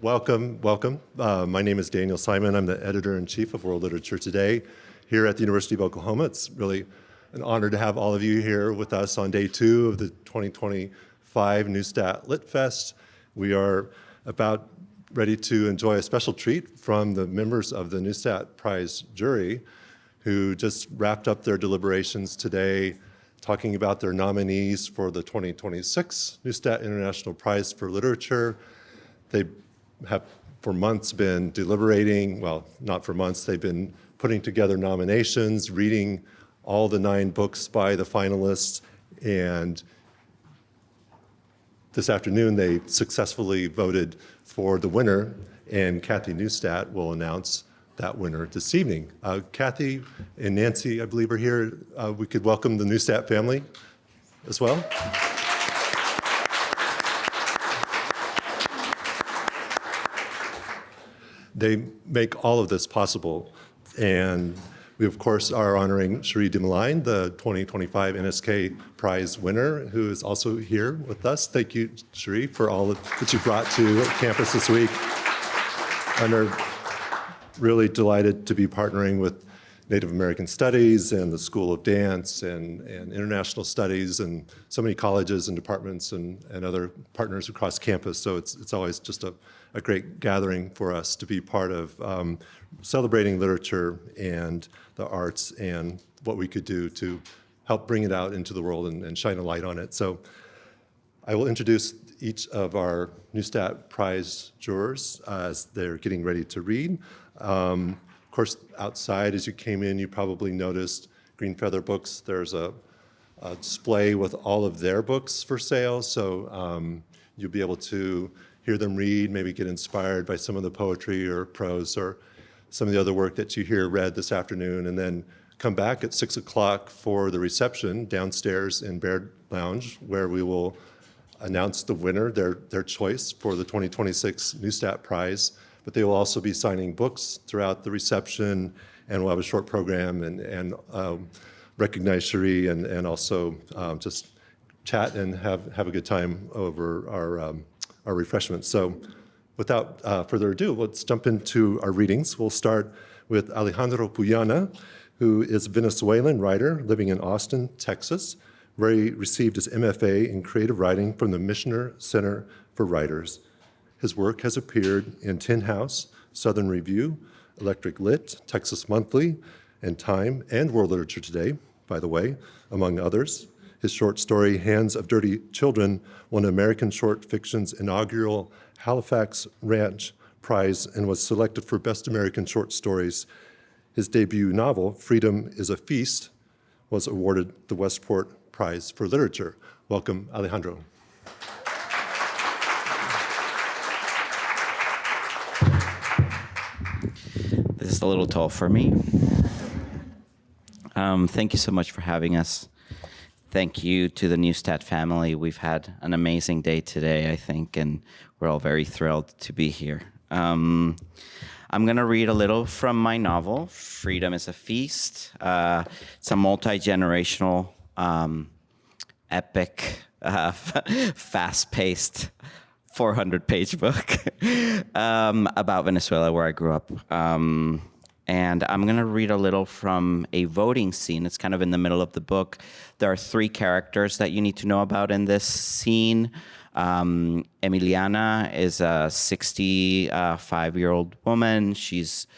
Welcome, welcome. My name is Daniel Simon. I'm the editor-in-chief of World Literature Today here at the University of Oklahoma. It's really an honor to have all of you here with us on day 2 of the 2025 Neustadt Lit Fest. We are about ready to enjoy a special treat from the members of the Neustadt Prize jury who just wrapped up their deliberations today talking about their nominees for the 2026 Neustadt International Prize for Literature. They have for months been deliberating, well, not for months, they've been putting together nominations, reading all the 9 books by the finalists, and this afternoon they successfully voted for the winner, and Kathy Neustadt will announce that winner this evening. Kathy and Nancy, I believe, are here. We could welcome the Neustadt family as well. They make all of this possible, and we, of course, are honoring Shereen Malherbe, the 2025 NSK Prize winner, who is also here with us. Thank you, Shereen, for all that you brought to campus this week. And are really delighted to be partnering with Native American Studies and the School of Dance and International Studies and so many colleges and departments and other partners across campus. So it's always just a great gathering for us to be part of celebrating literature and the arts and what we could do to help bring it out into the world and shine a light on it. So I will introduce each of our Neustadt Prize jurors as they're getting ready to read. Of course, outside as you came in, you probably noticed Green Feather Books. There's a display with all of their books for sale, so you'll be able to hear them read, maybe get inspired by some of the poetry or prose or some of the other work that you hear read this afternoon, and then come back at 6 o'clock for the reception downstairs in Baird Lounge, where we will announce the winner, their choice for the 2026 Neustadt Prize. But they will also be signing books throughout the reception, and we'll have a short program and recognize Sheree and also just chat and have a good time over our refreshments. So without further ado, let's jump into our readings. We'll start with Alejandro Puyana, who is a Venezuelan writer living in Austin, Texas, where he received his MFA in creative writing from the Michener Center for Writers. His work has appeared in Tin House, Southern Review, Electric Lit, Texas Monthly, and Time, and World Literature Today, by the way, among others. His short story, Hands of Dirty Children, won American Short Fiction's inaugural Halifax Ranch Prize and was selected for Best American Short Stories. His debut novel, Freedom is a Feast, was awarded the Westport Prize for Literature. Welcome, Alejandro. This is a little tall for me. Thank you so much for having us. Thank you to the Neustadt family. We've had an amazing day today, I think, and we're all very thrilled to be here. I'm going to read a little from my novel, Freedom is a Feast. It's a multi-generational, epic, fast-paced 400-page book about Venezuela, where I grew up. And I'm going to read a little from a voting scene. It's kind of in the middle of the book. There are 3 characters that you need to know about in this scene. Emiliana is a 65-year-old woman. She's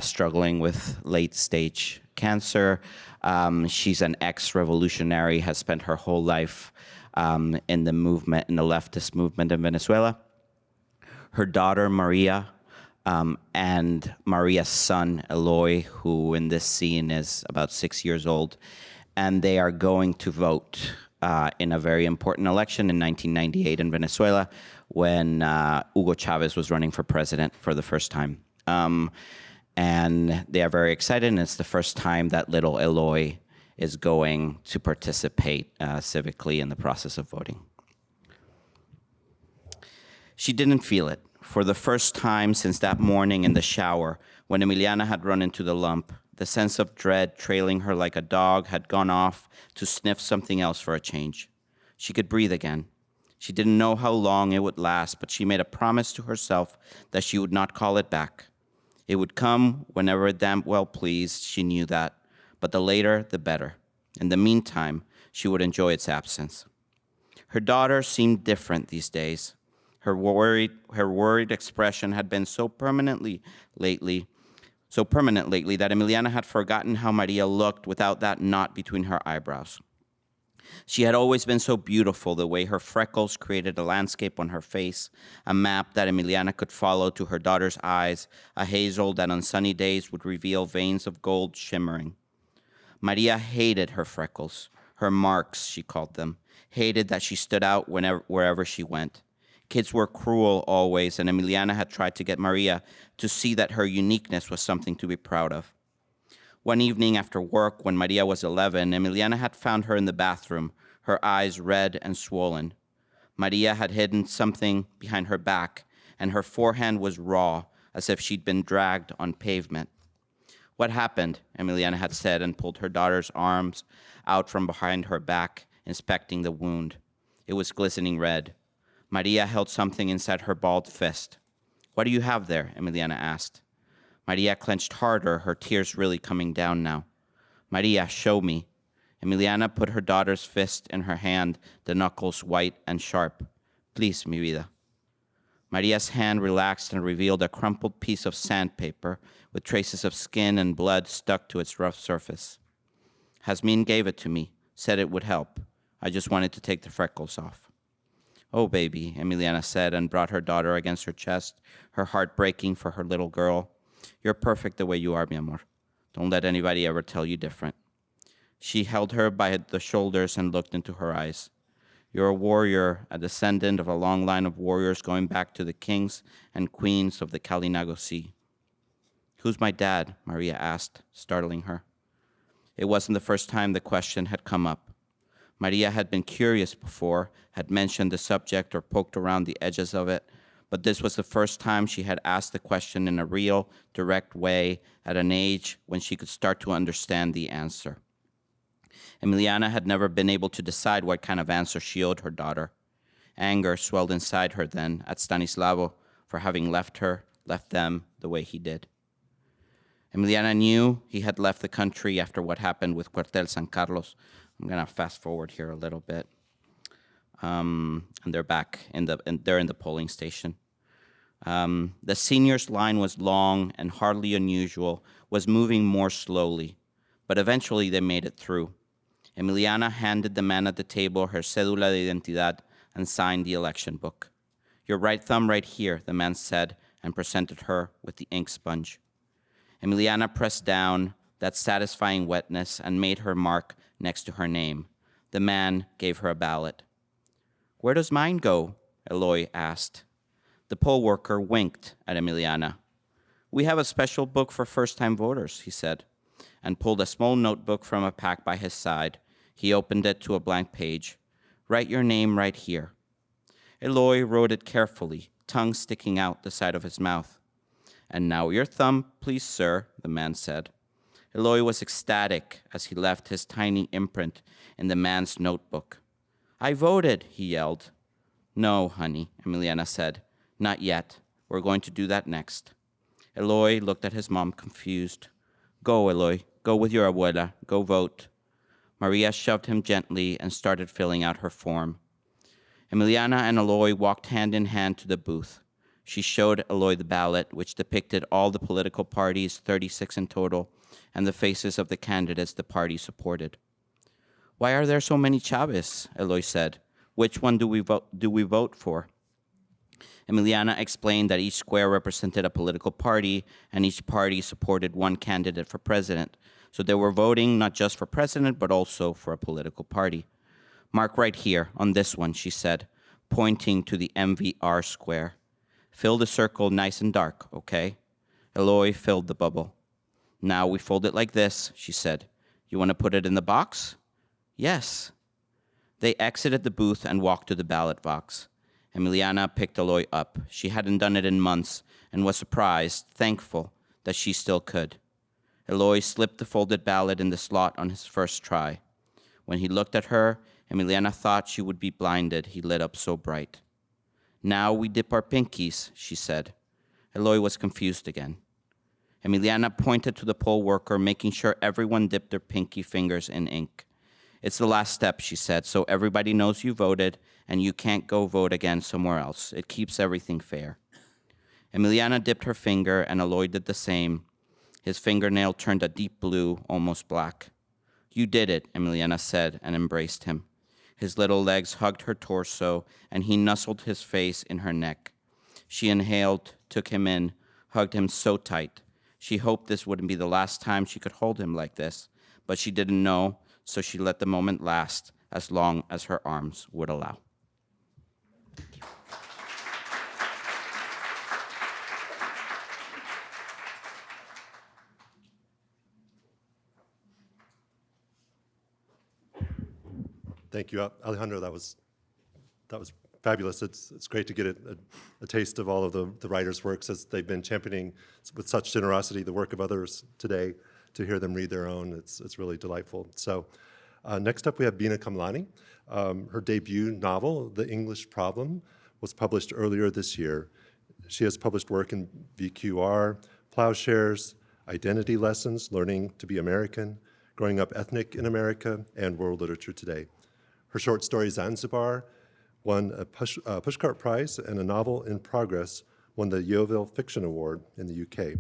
struggling with late-stage cancer. She's an ex-revolutionary, has spent her whole life in the movement, in the leftist movement in Venezuela. Her daughter, Maria, and Maria's son, Eloy, who in this scene is about 6 years old, and they are going to vote in a very important election in 1998 in Venezuela when Hugo Chavez was running for president for the first time. And they are very excited, and it's the first time that little Eloy is going to participate civically in the process of voting. She didn't feel it. For the first time since that morning in the shower, when Emiliana had run into the lump, the sense of dread trailing her like a dog had gone off to sniff something else for a change. She could breathe again. She didn't know how long it would last, but she made a promise to herself that she would not call it back. It would come whenever it damn well pleased, she knew that, but the later, the better. In the meantime, she would enjoy its absence. Her daughter seemed different these days. Her worried expression had been so permanent lately that Emiliana had forgotten how Maria looked without that knot between her eyebrows. She had always been so beautiful, the way her freckles created a landscape on her face, a map that Emiliana could follow to her daughter's eyes, a hazel that on sunny days would reveal veins of gold shimmering. Maria hated her freckles, her marks, she called them, hated that she stood out wherever she went. Kids were cruel always, and Emiliana had tried to get Maria to see that her uniqueness was something to be proud of. One evening after work, when Maria was 11, Emiliana had found her in the bathroom, her eyes red and swollen. Maria had hidden something behind her back, and her forehand was raw, as if she'd been dragged on pavement. "What happened?" Emiliana had said, and pulled her daughter's arms out from behind her back, inspecting the wound. It was glistening red. Maria held something inside her balled fist. "What do you have there?" Emiliana asked. Maria clenched harder, her tears really coming down now. "Maria, show me." Emiliana put her daughter's fist in her hand, the knuckles white and sharp. "Please, mi vida." Maria's hand relaxed and revealed a crumpled piece of sandpaper with traces of skin and blood stuck to its rough surface. "Jasmine gave it to me, said it would help. I just wanted to take the freckles off." "Oh, baby," Emiliana said, and brought her daughter against her chest, her heart breaking for her little girl. "You're perfect the way you are, mi amor. Don't let anybody ever tell you different." She held her by the shoulders and looked into her eyes. "You're a warrior, a descendant of a long line of warriors going back to the kings and queens of the Kalinago Sea." "Who's my dad?" Maria asked, startling her. It wasn't the first time the question had come up. Maria had been curious before, had mentioned the subject or poked around the edges of it, but this was the first time she had asked the question in a real, direct way at an age when she could start to understand the answer. Emiliana had never been able to decide what kind of answer she owed her daughter. Anger swelled inside her then at Stanislavo for having left them the way he did. Emiliana knew he had left the country after what happened with Cuartel San Carlos. I'm going to fast forward here a little bit. And they're back, they're in the polling station. The seniors' line was long and hardly unusual, was moving more slowly, but eventually they made it through. Emiliana handed the man at the table her cédula de identidad and signed the election book. "Your right thumb right here," the man said, and presented her with the ink sponge. Emiliana pressed down that satisfying wetness and made her mark next to her name. The man gave her a ballot. "Where does mine go?" Eloy asked. The poll worker winked at Emiliana. "We have a special book for first-time voters," he said, and pulled a small notebook from a pack by his side. He opened it to a blank page. "Write your name right here." Eloy wrote it carefully, tongue sticking out the side of his mouth. "And now your thumb, please, sir," the man said. Eloy was ecstatic as he left his tiny imprint in the man's notebook. "I voted," he yelled. "No, honey," Emiliana said. "Not yet. We're going to do that next." Eloy looked at his mom confused. "Go, Eloy. Go with your abuela. Go vote." Maria shoved him gently and started filling out her form. Emiliana and Eloy walked hand in hand to the booth. She showed Eloy the ballot, which depicted all the political parties, 36 in total, and the faces of the candidates the party supported. "Why are there so many Chavez?" Eloy said. "Which one do we vote for?" Emiliana explained that each square represented a political party, and each party supported one candidate for president. So they were voting not just for president, but also for a political party. "Mark right here, on this one," she said, pointing to the MVR square. "Fill the circle nice and dark, okay?" Eloy filled the bubble. "Now we fold it like this," she said. "You want to put it in the box?" "Yes." They exited the booth and walked to the ballot box. Emiliana picked Eloy up. She hadn't done it in months and was surprised, thankful that she still could. Eloy slipped the folded ballot in the slot on his first try. When he looked at her, Emiliana thought she would be blinded. He lit up so bright. Now we dip our pinkies, she said. Eloy was confused again. Emiliana pointed to the poll worker, making sure everyone dipped their pinky fingers in ink. It's the last step, she said, so everybody knows you voted and you can't go vote again somewhere else. It keeps everything fair. Emiliana dipped her finger and Eloy did the same. His fingernail turned a deep blue, almost black. You did it, Emiliana said and embraced him. His little legs hugged her torso and he nuzzled his face in her neck. She inhaled, took him in, hugged him so tight. She hoped this wouldn't be the last time she could hold him like this, but she didn't know, so she let the moment last as long as her arms would allow. Thank you, Alejandro. That was fabulous. It's great to get a taste of all of the writers' works as they've been championing with such generosity the work of others today. To hear them read their own, it's really delightful. So next up we have Beena Kamlani. Her debut novel, The English Problem, was published earlier this year. She has published work in VQR, Plowshares, Identity Lessons, Learning to be American, Growing Up Ethnic in America, and World Literature Today. Her short story, Zanzibar, won a Pushcart Prize, and a novel in progress won the Yeovil Fiction Award in the UK.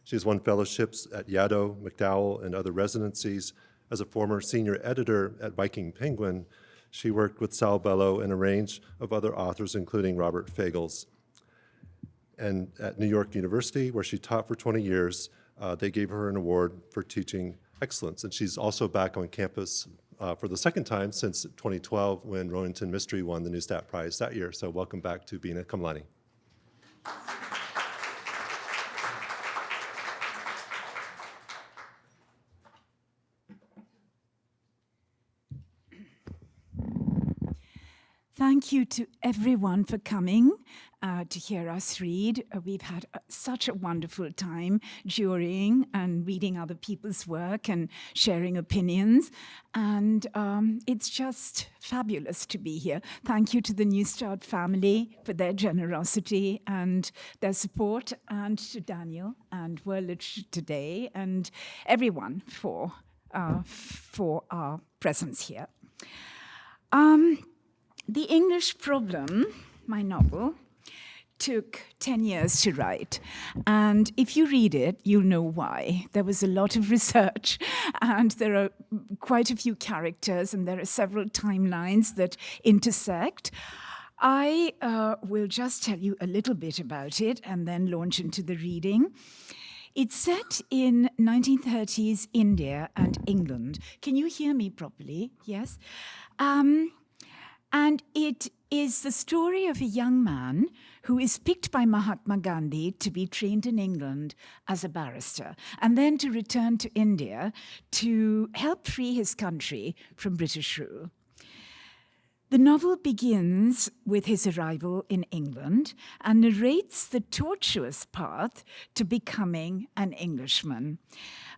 She has won fellowships at Yaddo, MacDowell, and other residencies. As a former senior editor at Viking Penguin, she worked with Sal Bello and a range of other authors, including Robert Fagles. And at New York University, where she taught for 20 years, they gave her an award for teaching excellence. And she's also back on campus for the second time since 2012 when Rowington Mystery won the Neustadt Prize that year. So welcome back to Beena Kamlani. Thank you to everyone for coming to hear us read. We've had such a wonderful time jurying and reading other people's work and sharing opinions. And it's just fabulous to be here. Thank you to the Neustadt family for their generosity and their support, and to Daniel and World Literature Today and everyone for our presence here. The English Problem, my novel, took 10 years to write. And if you read it, you'll know why. There was a lot of research, and there are quite a few characters, and there are several timelines that intersect. I will just tell you a little bit about it and then launch into the reading. It's set in 1930s India and England. Can you hear me properly? Yes? And it is the story of a young man who is picked by Mahatma Gandhi to be trained in England as a barrister, and then to return to India to help free his country from British rule. The novel begins with his arrival in England and narrates the tortuous path to becoming an Englishman.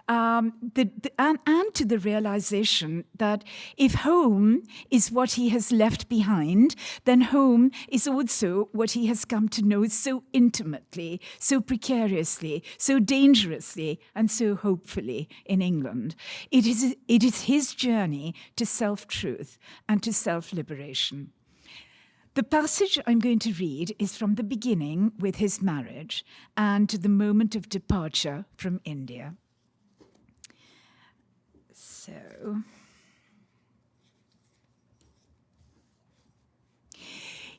And to the realization that if home is what he has left behind, then home is also what he has come to know so intimately, so precariously, so dangerously, and so hopefully in England. It is his journey to self-truth and to self-liberation. The passage I'm going to read is from the beginning with his marriage and to the moment of departure from India. So,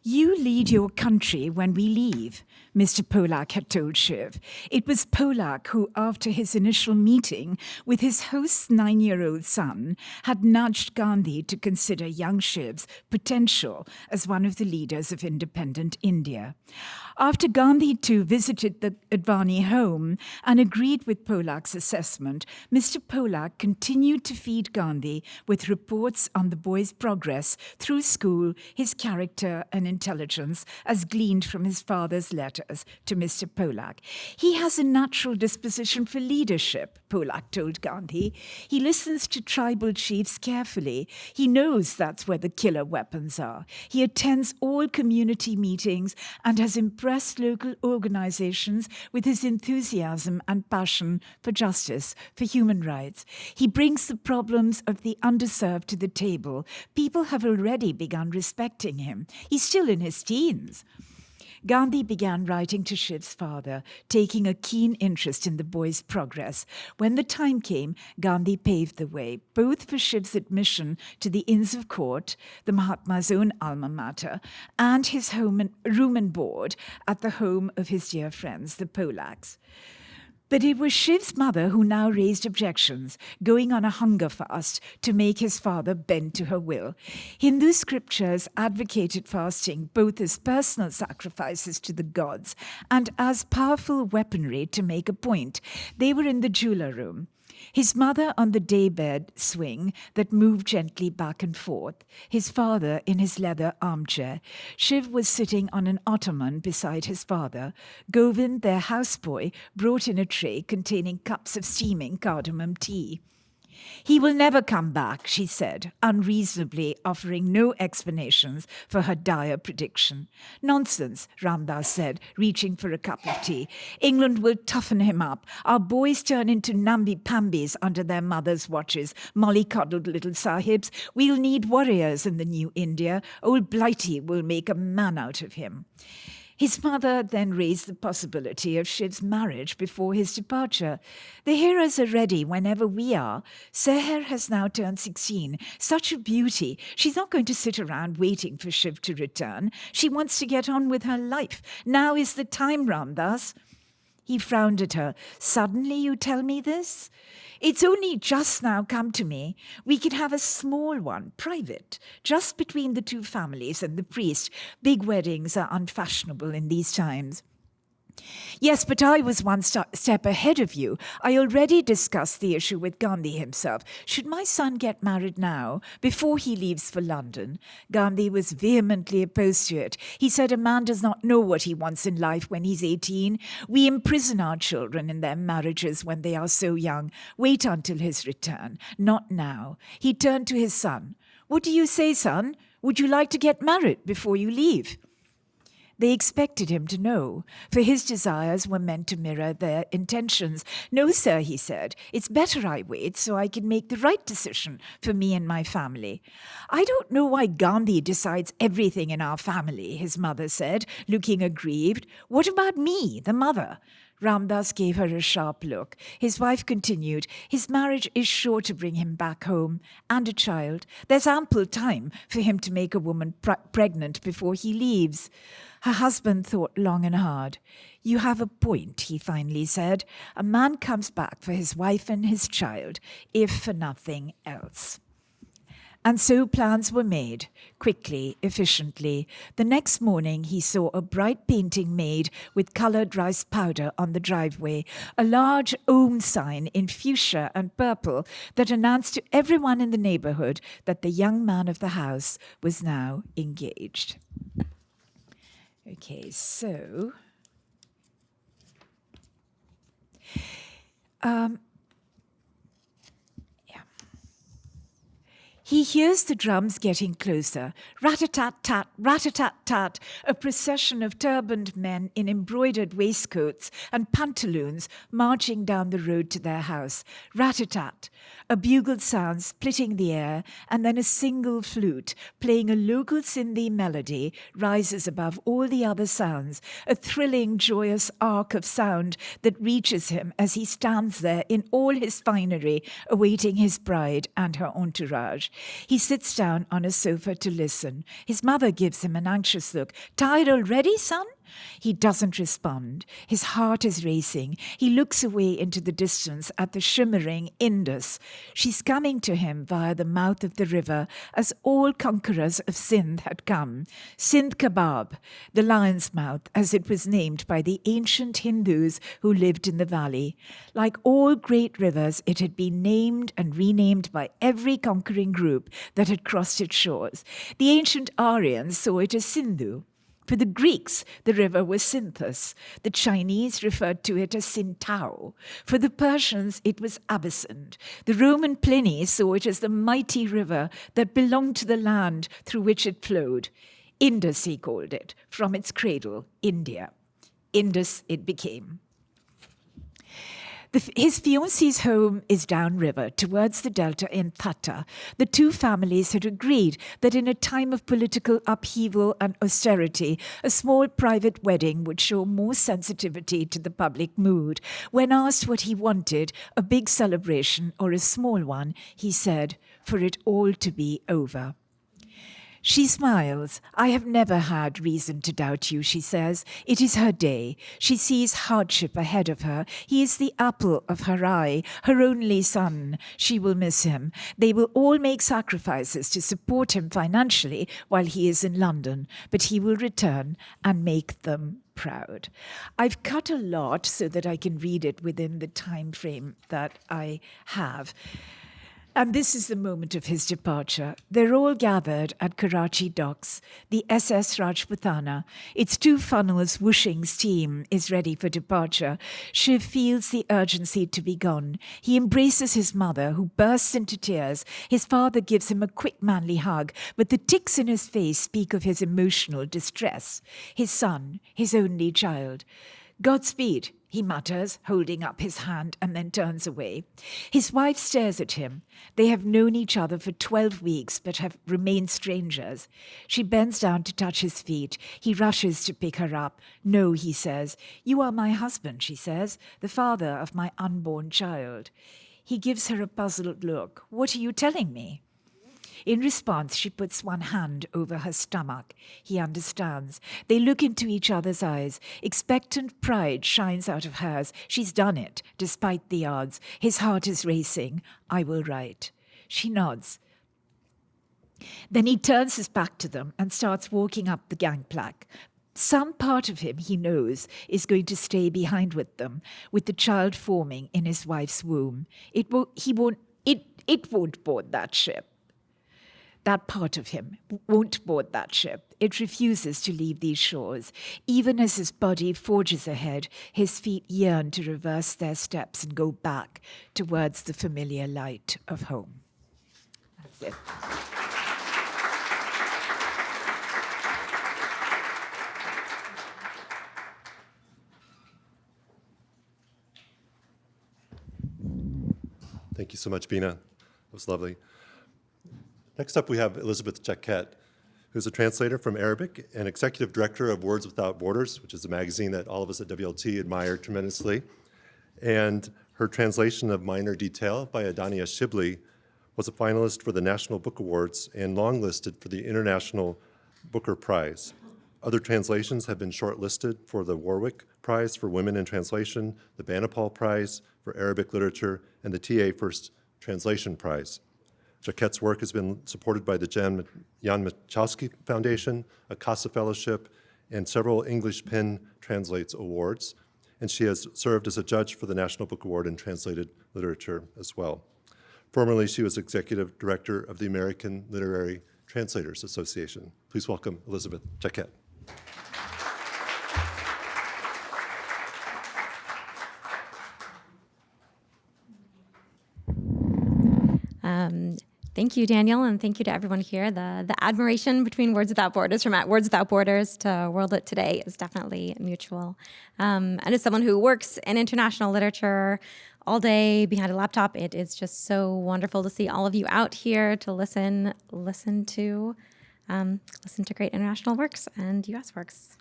you lead your country when we leave, Mr. Polak had told Shiv. It was Polak who, after his initial meeting with his host's 9-year-old son, had nudged Gandhi to consider young Shiv's potential as one of the leaders of independent India. After Gandhi too visited the Advani home and agreed with Polak's assessment, Mr. Polak continued to feed Gandhi with reports on the boy's progress through school, his character and intelligence as gleaned from his father's letters to Mr. Polak. He has a natural disposition for leadership, Polak told Gandhi. He listens to tribal chiefs carefully. He knows that's where the killer weapons are. He attends all community meetings and has impressed local organizations with his enthusiasm and passion for justice, for human rights. He brings the problems of the underserved to the table. People have already begun respecting him. He's still in his teens. Gandhi began writing to Shiv's father, taking a keen interest in the boy's progress. When the time came, Gandhi paved the way, both for Shiv's admission to the Inns of Court, the Mahatma's own alma mater, and his room and board at the home of his dear friends, the Polaks. But it was Shiv's mother who now raised objections, going on a hunger fast to make his father bend to her will. Hindu scriptures advocated fasting both as personal sacrifices to the gods and as powerful weaponry to make a point. They were in the jeweler room. His mother on the daybed swing that moved gently back and forth, his father in his leather armchair. Shiv was sitting on an ottoman beside his father. Govind, their houseboy, brought in a tray containing cups of steaming cardamom tea. "He will never come back," she said, unreasonably offering no explanations for her dire prediction. "Nonsense," Ramdas said, reaching for a cup of tea. "England will toughen him up. Our boys turn into namby-pambys under their mothers' watches, molly-coddled little sahibs. We'll need warriors in the new India. Old Blighty will make a man out of him." His mother then raised the possibility of Shiv's marriage before his departure. "The heroes are ready whenever we are. Seher has now turned 16. Such a beauty. She's not going to sit around waiting for Shiv to return. She wants to get on with her life. Now is the time, Ramdas." He frowned at her. "Suddenly you tell me this? It's only just now come to me. We could have a small one, private, just between the two families and the priest. Big weddings are unfashionable in these times." "Yes, but I was one step ahead of you. I already discussed the issue with Gandhi himself. Should my son get married now, before he leaves for London?" Gandhi was vehemently opposed to it. He said a man does not know what he wants in life when he's 18. We imprison our children in their marriages when they are so young. Wait until his return, not now. He turned to his son. "What do you say, son? Would you like to get married before you leave?" They expected him to know, for his desires were meant to mirror their intentions. "No, sir," he said. "It's better I wait so I can make the right decision for me and my family." "I don't know why Gandhi decides everything in our family," his mother said, looking aggrieved. "What about me, the mother?" Ramdas gave her a sharp look. His wife continued, "His marriage is sure to bring him back home and a child. There's ample time for him to make a woman pregnant before he leaves." Her husband thought long and hard. "You have a point," he finally said. "A man comes back for his wife and his child, if for nothing else." And so plans were made, quickly, efficiently. The next morning he saw a bright painting made with coloured rice powder on the driveway, a large Om sign in fuchsia and purple that announced to everyone in the neighbourhood that the young man of the house was now engaged. Okay, so... He hears the drums getting closer. Rat-a-tat-tat, rat-a-tat-tat, a procession of turbaned men in embroidered waistcoats and pantaloons marching down the road to their house. Rat-a-tat, a bugle sound splitting the air, and then a single flute, playing a local Sindhi melody, rises above all the other sounds, a thrilling, joyous arc of sound that reaches him as he stands there in all his finery, awaiting his bride and her entourage. He sits down on a sofa to listen. His mother gives him an anxious look. "Tired already, son?" He doesn't respond. His heart is racing. He looks away into the distance at the shimmering Indus. She's coming to him via the mouth of the river, as all conquerors of Sindh had come. Sindh Kebab, the lion's mouth, as it was named by the ancient Hindus who lived in the valley. Like all great rivers, it had been named and renamed by every conquering group that had crossed its shores. The ancient Aryans saw it as Sindhu. For the Greeks, the river was Cynthus. The Chinese referred to it as Sintao. For the Persians, it was Abyssin. The Roman Pliny saw it as the mighty river that belonged to the land through which it flowed. Indus, he called it, from its cradle, India. Indus it became. His fiancée's home is downriver, towards the delta in Thatta. The two families had agreed that in a time of political upheaval and austerity, a small private wedding would show more sensitivity to the public mood. When asked what he wanted, a big celebration or a small one, he said, "For it all to be over." She smiles. "I have never had reason to doubt you," she says. It is her day. She sees hardship ahead of her. He is the apple of her eye, her only son. She will miss him. They will all make sacrifices to support him financially while he is in London, but he will return and make them proud. I've cut a lot so that I can read it within the time frame that I have. And this is the moment of his departure. They're all gathered at Karachi docks. The SS Rajputana, its two funnels whooshing steam, is ready for departure. Shiv feels the urgency to be gone. He embraces his mother, who bursts into tears. His father gives him a quick manly hug, but the tics in his face speak of his emotional distress. His son, his only child. "Godspeed," he mutters, holding up his hand, and then turns away. His wife stares at him. They have known each other for 12 weeks, but have remained strangers. She bends down to touch his feet. He rushes to pick her up. "No," he says. "You are my husband," she says, "the father of my unborn child." He gives her a puzzled look. "What are you telling me?" In response, she puts one hand over her stomach. He understands. They look into each other's eyes. Expectant pride shines out of hers. She's done it, despite the odds. His heart is racing. "I will write." She nods. Then he turns his back to them and starts walking up the gangplank. Some part of him, he knows, is going to stay behind with them, with the child forming in his wife's womb. It won't board that ship. That part of him won't board that ship. It refuses to leave these shores. Even as his body forges ahead, his feet yearn to reverse their steps and go back towards the familiar light of home. That's it. Thank you so much, Beena. That was lovely. Next up, we have Elisabeth Jaquette, who's a translator from Arabic and executive director of Words Without Borders, which is a magazine that all of us at WLT admire tremendously. And her translation of Minor Detail by Adania Shibli was a finalist for the National Book Awards and longlisted for the International Booker Prize. Other translations have been shortlisted for the Warwick Prize for Women in Translation, the Banipal Prize for Arabic Literature, and the TA First Translation Prize. Jaquette's work has been supported by the Jan Michalski Foundation, a CASA Fellowship, and several English Pen Translates Awards, and she has served as a judge for the National Book Award in Translated Literature as well. Formerly, she was executive director of the American Literary Translators Association. Please welcome Elisabeth Jaquette. Thank you, Daniel, and thank you to everyone here. The admiration between Words Without Borders, from Words Without Borders to World Lit Today, is definitely mutual. And as someone who works in international literature all day behind a laptop, it is just so wonderful to see all of you out here to listen to great international works and U.S. works.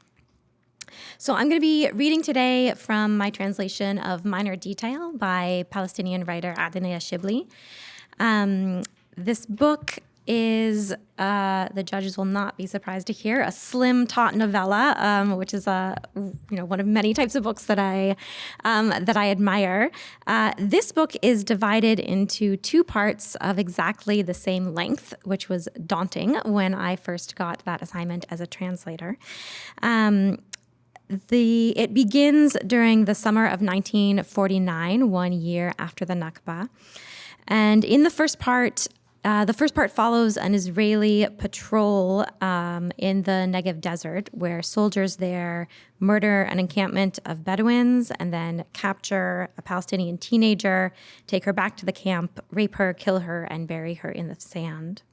So I'm going to be reading today from my translation of Minor Detail by Palestinian writer Adania Shibli. This book is, the judges will not be surprised to hear, a slim taut novella, which is one of many types of books that I admire. This book is divided into two parts of exactly the same length, which was daunting when I first got that assignment as a translator. It begins during the summer of 1949, 1 year after the Nakba. And in the first part, The first part follows an Israeli patrol in the Negev desert, where soldiers there murder an encampment of Bedouins and then capture a Palestinian teenager, take her back to the camp, rape her, kill her, and bury her in the sand.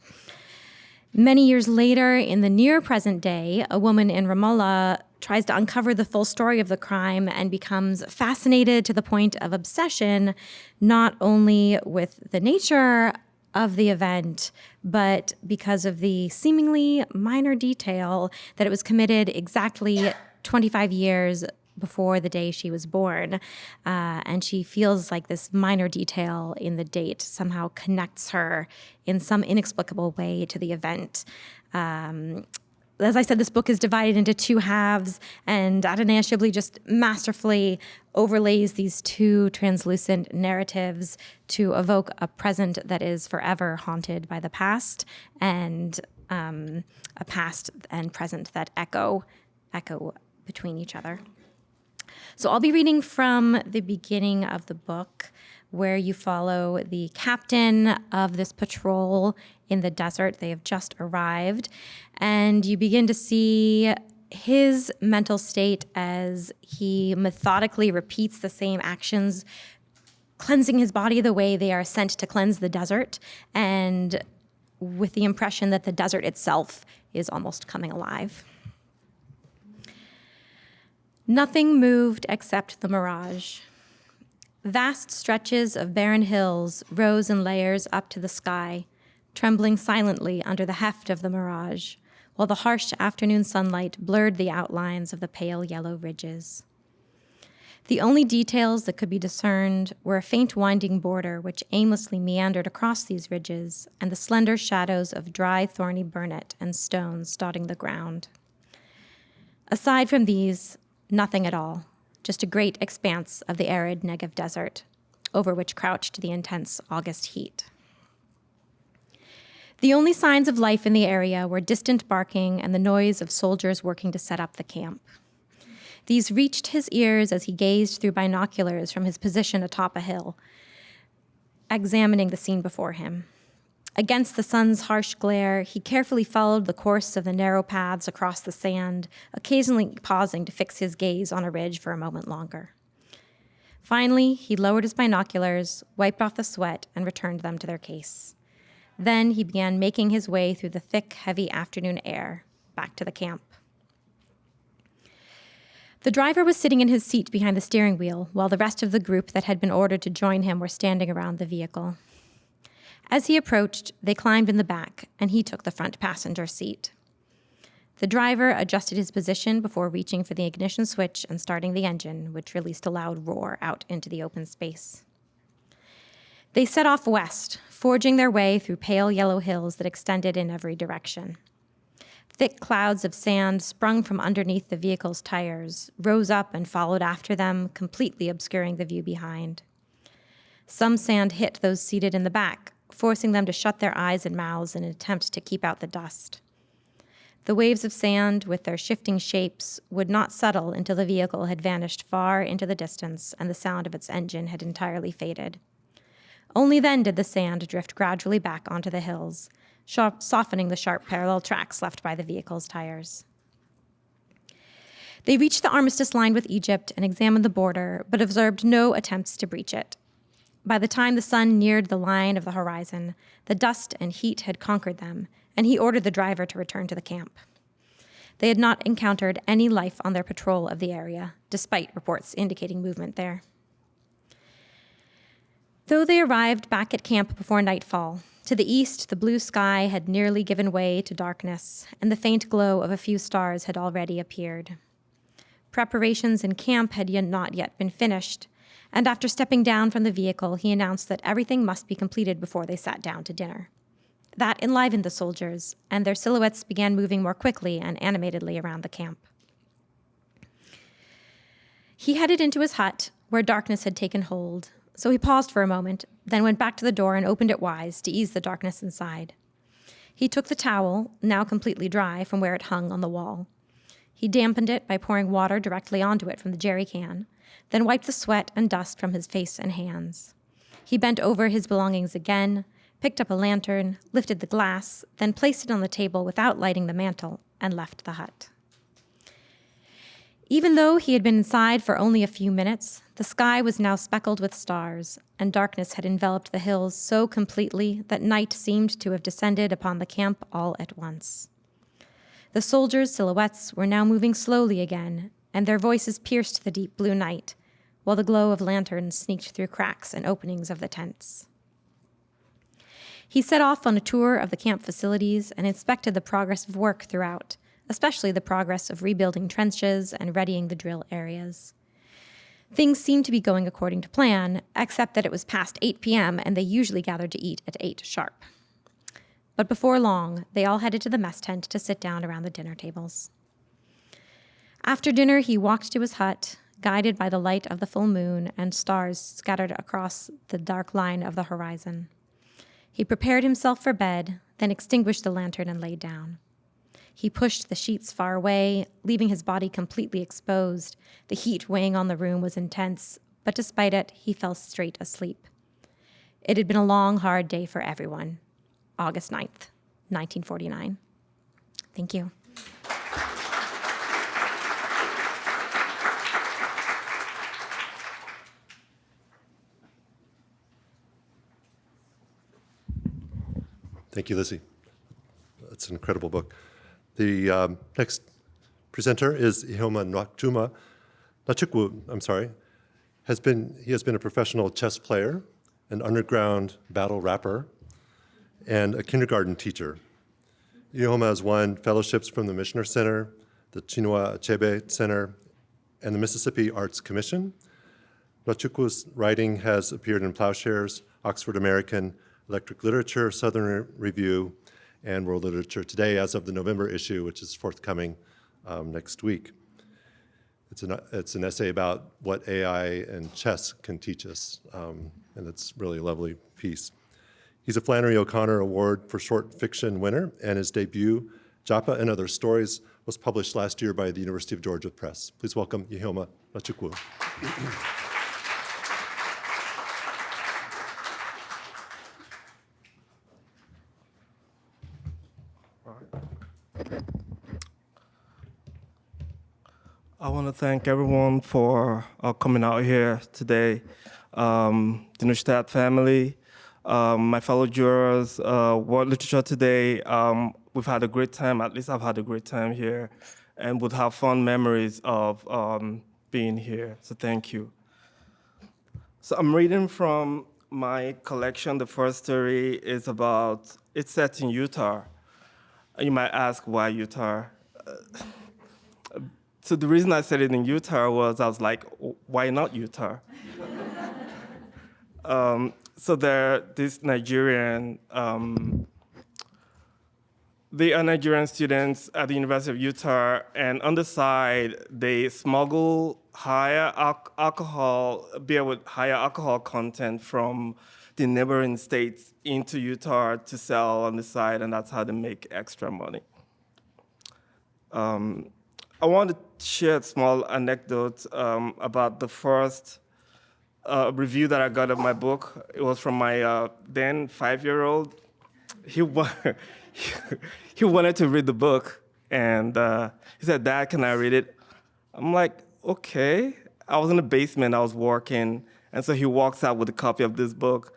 Many years later, in the near present day, a woman in Ramallah tries to uncover the full story of the crime and becomes fascinated to the point of obsession, not only with the nature of the event, but because of the seemingly minor detail that it was committed exactly 25 years before the day she was born. And she feels like this minor detail in the date somehow connects her in some inexplicable way to the event. As I said, this book is divided into two halves, and Adonai Shibli just masterfully overlays these two translucent narratives to evoke a present that is forever haunted by the past, and a past and present that echo between each other. So I'll be reading from the beginning of the book, where you follow the captain of this patrol in the desert. They have just arrived, and you begin to see his mental state as he methodically repeats the same actions, cleansing his body the way they are sent to cleanse the desert, and with the impression that the desert itself is almost coming alive. Nothing moved except the mirage. Vast stretches of barren hills rose in layers up to the sky, trembling silently under the heft of the mirage, while the harsh afternoon sunlight blurred the outlines of the pale yellow ridges. The only details that could be discerned were a faint winding border which aimlessly meandered across these ridges, and the slender shadows of dry, thorny burnet and stones dotting the ground. Aside from these, nothing at all. Just a great expanse of the arid Negev desert, over which crouched the intense August heat. The only signs of life in the area were distant barking and the noise of soldiers working to set up the camp. These reached his ears as he gazed through binoculars from his position atop a hill, examining the scene before him. Against the sun's harsh glare, he carefully followed the course of the narrow paths across the sand, occasionally pausing to fix his gaze on a ridge for a moment longer. Finally, he lowered his binoculars, wiped off the sweat, and returned them to their case. Then he began making his way through the thick, heavy afternoon air, back to the camp. The driver was sitting in his seat behind the steering wheel, while the rest of the group that had been ordered to join him were standing around the vehicle. As he approached, they climbed in the back, and he took the front passenger seat. The driver adjusted his position before reaching for the ignition switch and starting the engine, which released a loud roar out into the open space. They set off west, forging their way through pale yellow hills that extended in every direction. Thick clouds of sand sprung from underneath the vehicle's tires, rose up and followed after them, completely obscuring the view behind. Some sand hit those seated in the back, forcing them to shut their eyes and mouths in an attempt to keep out the dust. The waves of sand, with their shifting shapes, would not settle until the vehicle had vanished far into the distance and the sound of its engine had entirely faded. Only then did the sand drift gradually back onto the hills, softening the sharp parallel tracks left by the vehicle's tires. They reached the armistice line with Egypt and examined the border, but observed no attempts to breach it. By the time the sun neared the line of the horizon, the dust and heat had conquered them, and he ordered the driver to return to the camp. They had not encountered any life on their patrol of the area, despite reports indicating movement there. Though they arrived back at camp before nightfall, to the east the blue sky had nearly given way to darkness, and the faint glow of a few stars had already appeared. Preparations in camp had not yet been finished, and after stepping down from the vehicle, he announced that everything must be completed before they sat down to dinner. That enlivened the soldiers, and their silhouettes began moving more quickly and animatedly around the camp. He headed into his hut, where darkness had taken hold, so he paused for a moment, then went back to the door and opened it wide to ease the darkness inside. He took the towel, now completely dry, from where it hung on the wall. He dampened it by pouring water directly onto it from the jerry can, then wiped the sweat and dust from his face and hands. He bent over his belongings again, picked up a lantern, lifted the glass, then placed it on the table without lighting the mantle, and left the hut. Even though he had been inside for only a few minutes, the sky was now speckled with stars, and darkness had enveloped the hills so completely that night seemed to have descended upon the camp all at once. The soldiers' silhouettes were now moving slowly again, and their voices pierced the deep blue night, while the glow of lanterns sneaked through cracks and openings of the tents. He set off on a tour of the camp facilities and inspected the progress of work throughout, especially the progress of rebuilding trenches and readying the drill areas. Things seemed to be going according to plan, except that it was past 8 p.m. and they usually gathered to eat at 8 sharp. But before long, they all headed to the mess tent to sit down around the dinner tables. After dinner, he walked to his hut, guided by the light of the full moon and stars scattered across the dark line of the horizon. He prepared himself for bed, then extinguished the lantern and lay down. He pushed the sheets far away, leaving his body completely exposed. The heat weighing on the room was intense, but despite it, he fell straight asleep. It had been a long, hard day for everyone. August 9th, 1949. Thank you. Thank you, Lizzie. That's an incredible book. The next presenter is Iheoma Nwachukwu. He has been a professional chess player, an underground battle rapper, and a kindergarten teacher. Iheoma has won fellowships from the Michener Center, the Chinua Achebe Center, and the Mississippi Arts Commission. Nwachukwu's writing has appeared in Plowshares, Oxford American, Electric Literature, Southern Review, and World Literature Today as of the November issue, which is forthcoming next week. It's an essay about what AI and chess can teach us, and it's really a lovely piece. He's a Flannery O'Connor Award for Short Fiction winner, and his debut, Japa and Other Stories, was published last year by the University of Georgia Press. Please welcome Iheoma Nwachukwu. I want to thank everyone for coming out here today. The Neustadt family, my fellow jurors, World Literature Today, we've had a great time, at least I've had a great time here, and would have fond memories of being here, so thank you. So I'm reading from my collection. The first story is it's set in Utah. You might ask, why Utah? So the reason I said it in Utah was I was like, why not Utah? So this Nigerian, they are Nigerian students at the University of Utah, and on the side, they smuggle beer with higher alcohol content from the neighboring states into Utah to sell on the side, and that's how they make extra money. I want to share a small anecdote about the first review that I got of my book. It was from my then 5-year-old. He wanted to read the book, and he said, "Dad, can I read it?" I'm like, okay. I was in the basement, I was working, and so he walks out with a copy of this book.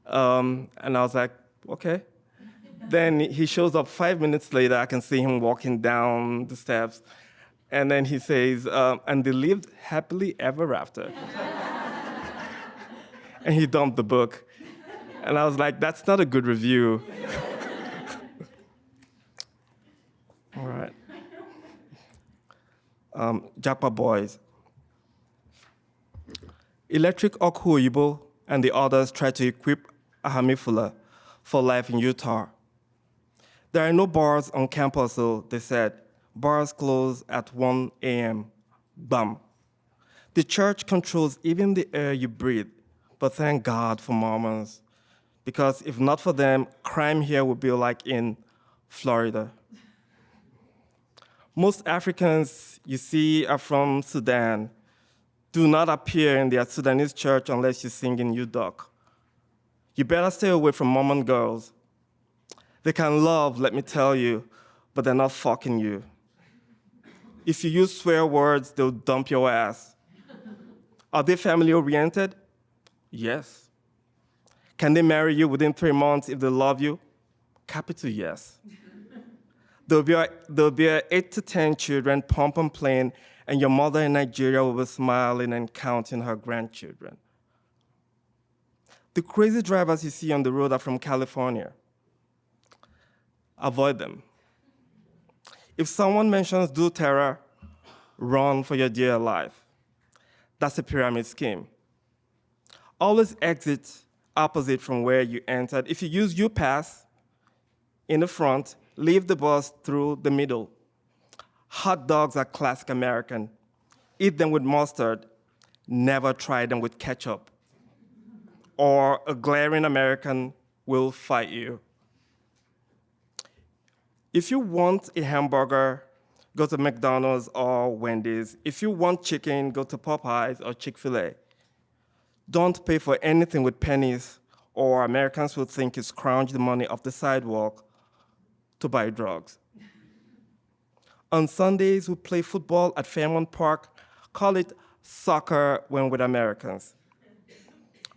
And I was like, okay. Then he shows up 5 minutes later, I can see him walking down the steps. And then he says, and they lived happily ever after. And he dumped the book. And I was like, that's not a good review. All right. Japa Boys. Electric Okuyibo and the others tried to equip Ahamifula for life in Utah. There are no bars on campus, so they said. Bars close at 1 a.m. Bam. The church controls even the air you breathe, but thank God for Mormons, because if not for them, crime here would be like in Florida. Most Africans you see are from Sudan. Do not appear in their Sudanese church unless you sing in Udok. You better stay away from Mormon girls. They can love, let me tell you, but they're not fucking you. If you use swear words, they'll dump your ass. Are they family-oriented? Yes. Can they marry you within 3 months if they love you? Capital yes. There'll be 8 to 10 children pump and playing, and your mother in Nigeria will be smiling and counting her grandchildren. The crazy drivers you see on the road are from California. Avoid them. If someone mentions do terror, run for your dear life. That's a pyramid scheme. Always exit opposite from where you entered. If you use U-Pass in the front, leave the bus through the middle. Hot dogs are classic American. Eat them with mustard. Never try them with ketchup. Or a glaring American will fight you. If you want a hamburger, go to McDonald's or Wendy's. If you want chicken, go to Popeyes or Chick-fil-A. Don't pay for anything with pennies, or Americans will think you scrounge the money off the sidewalk to buy drugs. On Sundays, we play football at Fairmount Park. Call it soccer when with Americans.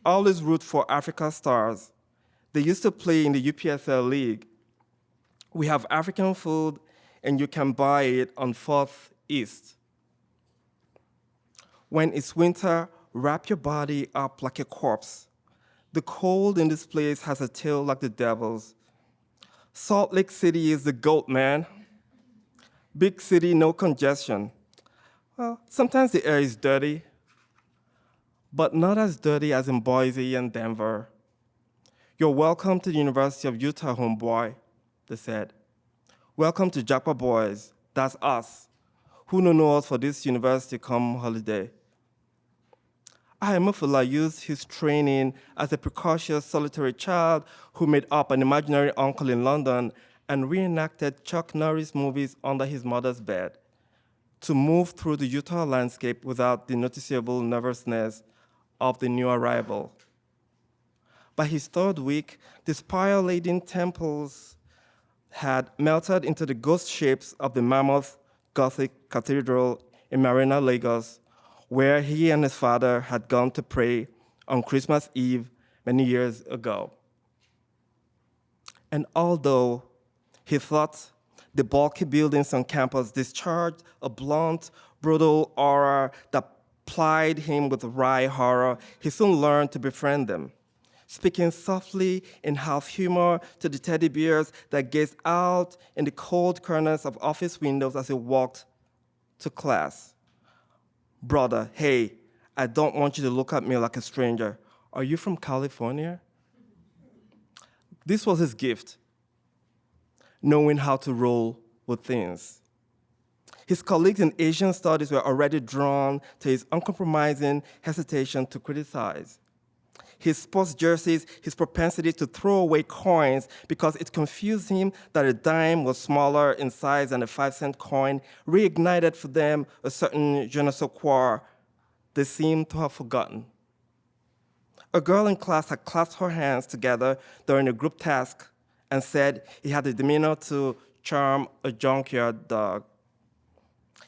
Always root for Africa Stars. They used to play in the UPSL League. We have African food, and you can buy it on 4th East. When it's winter, wrap your body up like a corpse. The cold in this place has a tail like the devil's. Salt Lake City is the GOAT, man. Big city, no congestion. Well, sometimes the air is dirty, but not as dirty as in Boise and Denver. You're welcome to the University of Utah, homeboy, they said. Welcome to Japa Boys, that's us, who no know us for this university come holiday. Iheoma used his training as a precocious, solitary child who made up an imaginary uncle in London and reenacted Chuck Norris movies under his mother's bed to move through the Utah landscape without the noticeable nervousness of the new arrival. By his 3rd week, the spire-laden temples had melted into the ghost shapes of the mammoth Gothic cathedral in Marina, Lagos, where he and his father had gone to pray on Christmas Eve many years ago. And although he thought the bulky buildings on campus discharged a blunt, brutal aura that plied him with wry horror, he soon learned to befriend them, speaking softly in half humor to the teddy bears that gazed out in the cold corners of office windows as he walked to class. Brother, hey, I don't want you to look at me like a stranger. Are you from California? This was his gift, knowing how to roll with things. His colleagues in Asian studies were already drawn to his uncompromising hesitation to criticize. His sports jerseys, his propensity to throw away coins because it confused him that a dime was smaller in size than a 5-cent coin, reignited for them a certain je ne sais quoi they seemed to have forgotten. A girl in class had clasped her hands together during a group task and said he had the demeanor to charm a junkyard dog.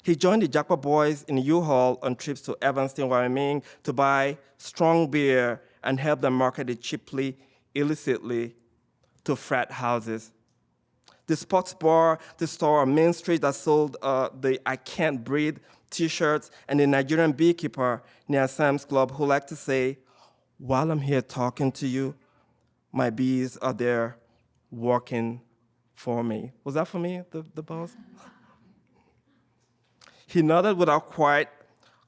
He joined the Japa Boys in U-Haul on trips to Evanston, Wyoming to buy strong beer and help them market it cheaply, illicitly, to frat houses. The sports bar, the store on Main Street that sold the I Can't Breathe t-shirts, and the Nigerian beekeeper near Sam's Club who liked to say, while I'm here talking to you, my bees are there working for me. Was that for me, the boss? He nodded without quite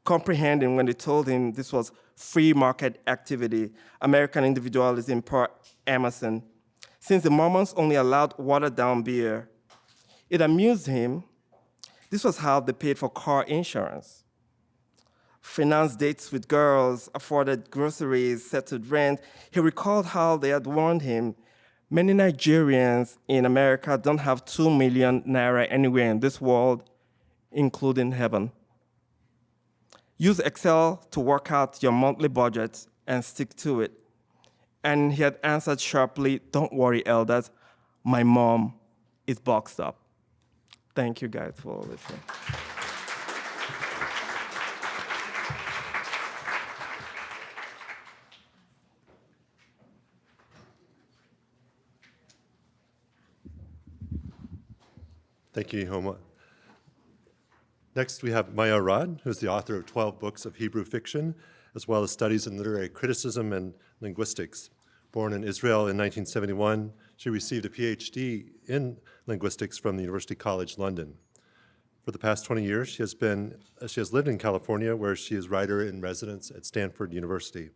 comprehending when they told him this was free market activity, American individualism per Emerson, since the Mormons only allowed watered-down beer. It amused him. This was how they paid for car insurance. Financed dates with girls, afforded groceries, settled rent. He recalled how they had warned him, many Nigerians in America don't have 2 million naira anywhere in this world, including heaven. Use Excel to work out your monthly budget and stick to it. And he had answered sharply, "Don't worry, elders, my mom is boxed up." Thank you guys for listening. Thank you, Iheoma. Next, we have Maya Arad, who is the author of 12 books of Hebrew fiction, as well as studies in literary criticism and linguistics. Born in Israel in 1971, she received a PhD in linguistics from the University College London. For the past 20 years, she has lived in California, where she is writer in residence at Stanford University.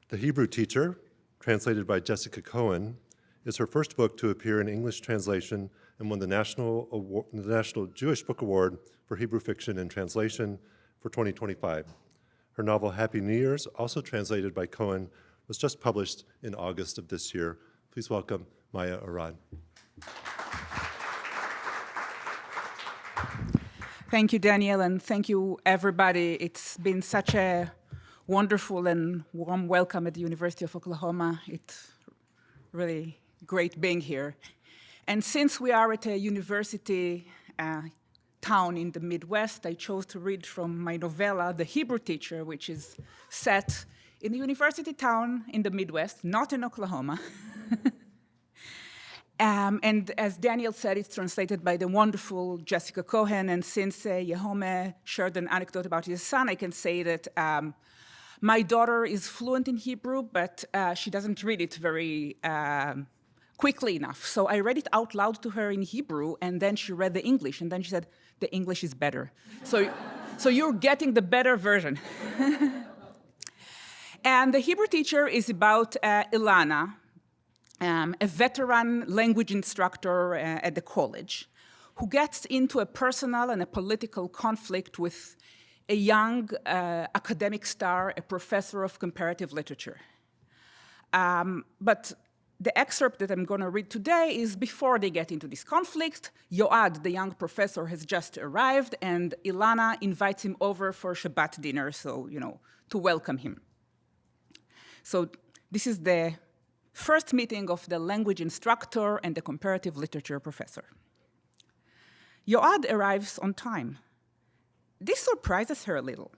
The Hebrew Teacher, translated by Jessica Cohen, is her first book to appear in English translation and won the National Jewish Book Award for Hebrew Fiction and Translation for 2025. Her novel Happy New Year's, also translated by Cohen, was just published in August of this year. Please welcome Maya Arad. Thank you, Daniel, and thank you, everybody. It's been such a wonderful and warm welcome at the University of Oklahoma. It's really great being here. And since we are at a university town in the Midwest, I chose to read from my novella, The Hebrew Teacher, which is set in a university town in the Midwest, not in Oklahoma. And as Daniel said, it's translated by the wonderful Jessica Cohen. And since Iheoma shared an anecdote about his son, I can say that my daughter is fluent in Hebrew, but she doesn't read it very quickly enough. So I read it out loud to her in Hebrew, and then she read the English, and then she said, the English is better. So you're getting the better version. And The Hebrew Teacher is about Ilana, a veteran language instructor at the college, who gets into a personal and a political conflict with a young academic star, a professor of comparative literature. But the excerpt that I'm going to read today is before they get into this conflict. Yoad, the young professor, has just arrived, and Ilana invites him over for Shabbat dinner, so, to welcome him. So this is the first meeting of the language instructor and the comparative literature professor. Yoad arrives on time. This surprises her a little.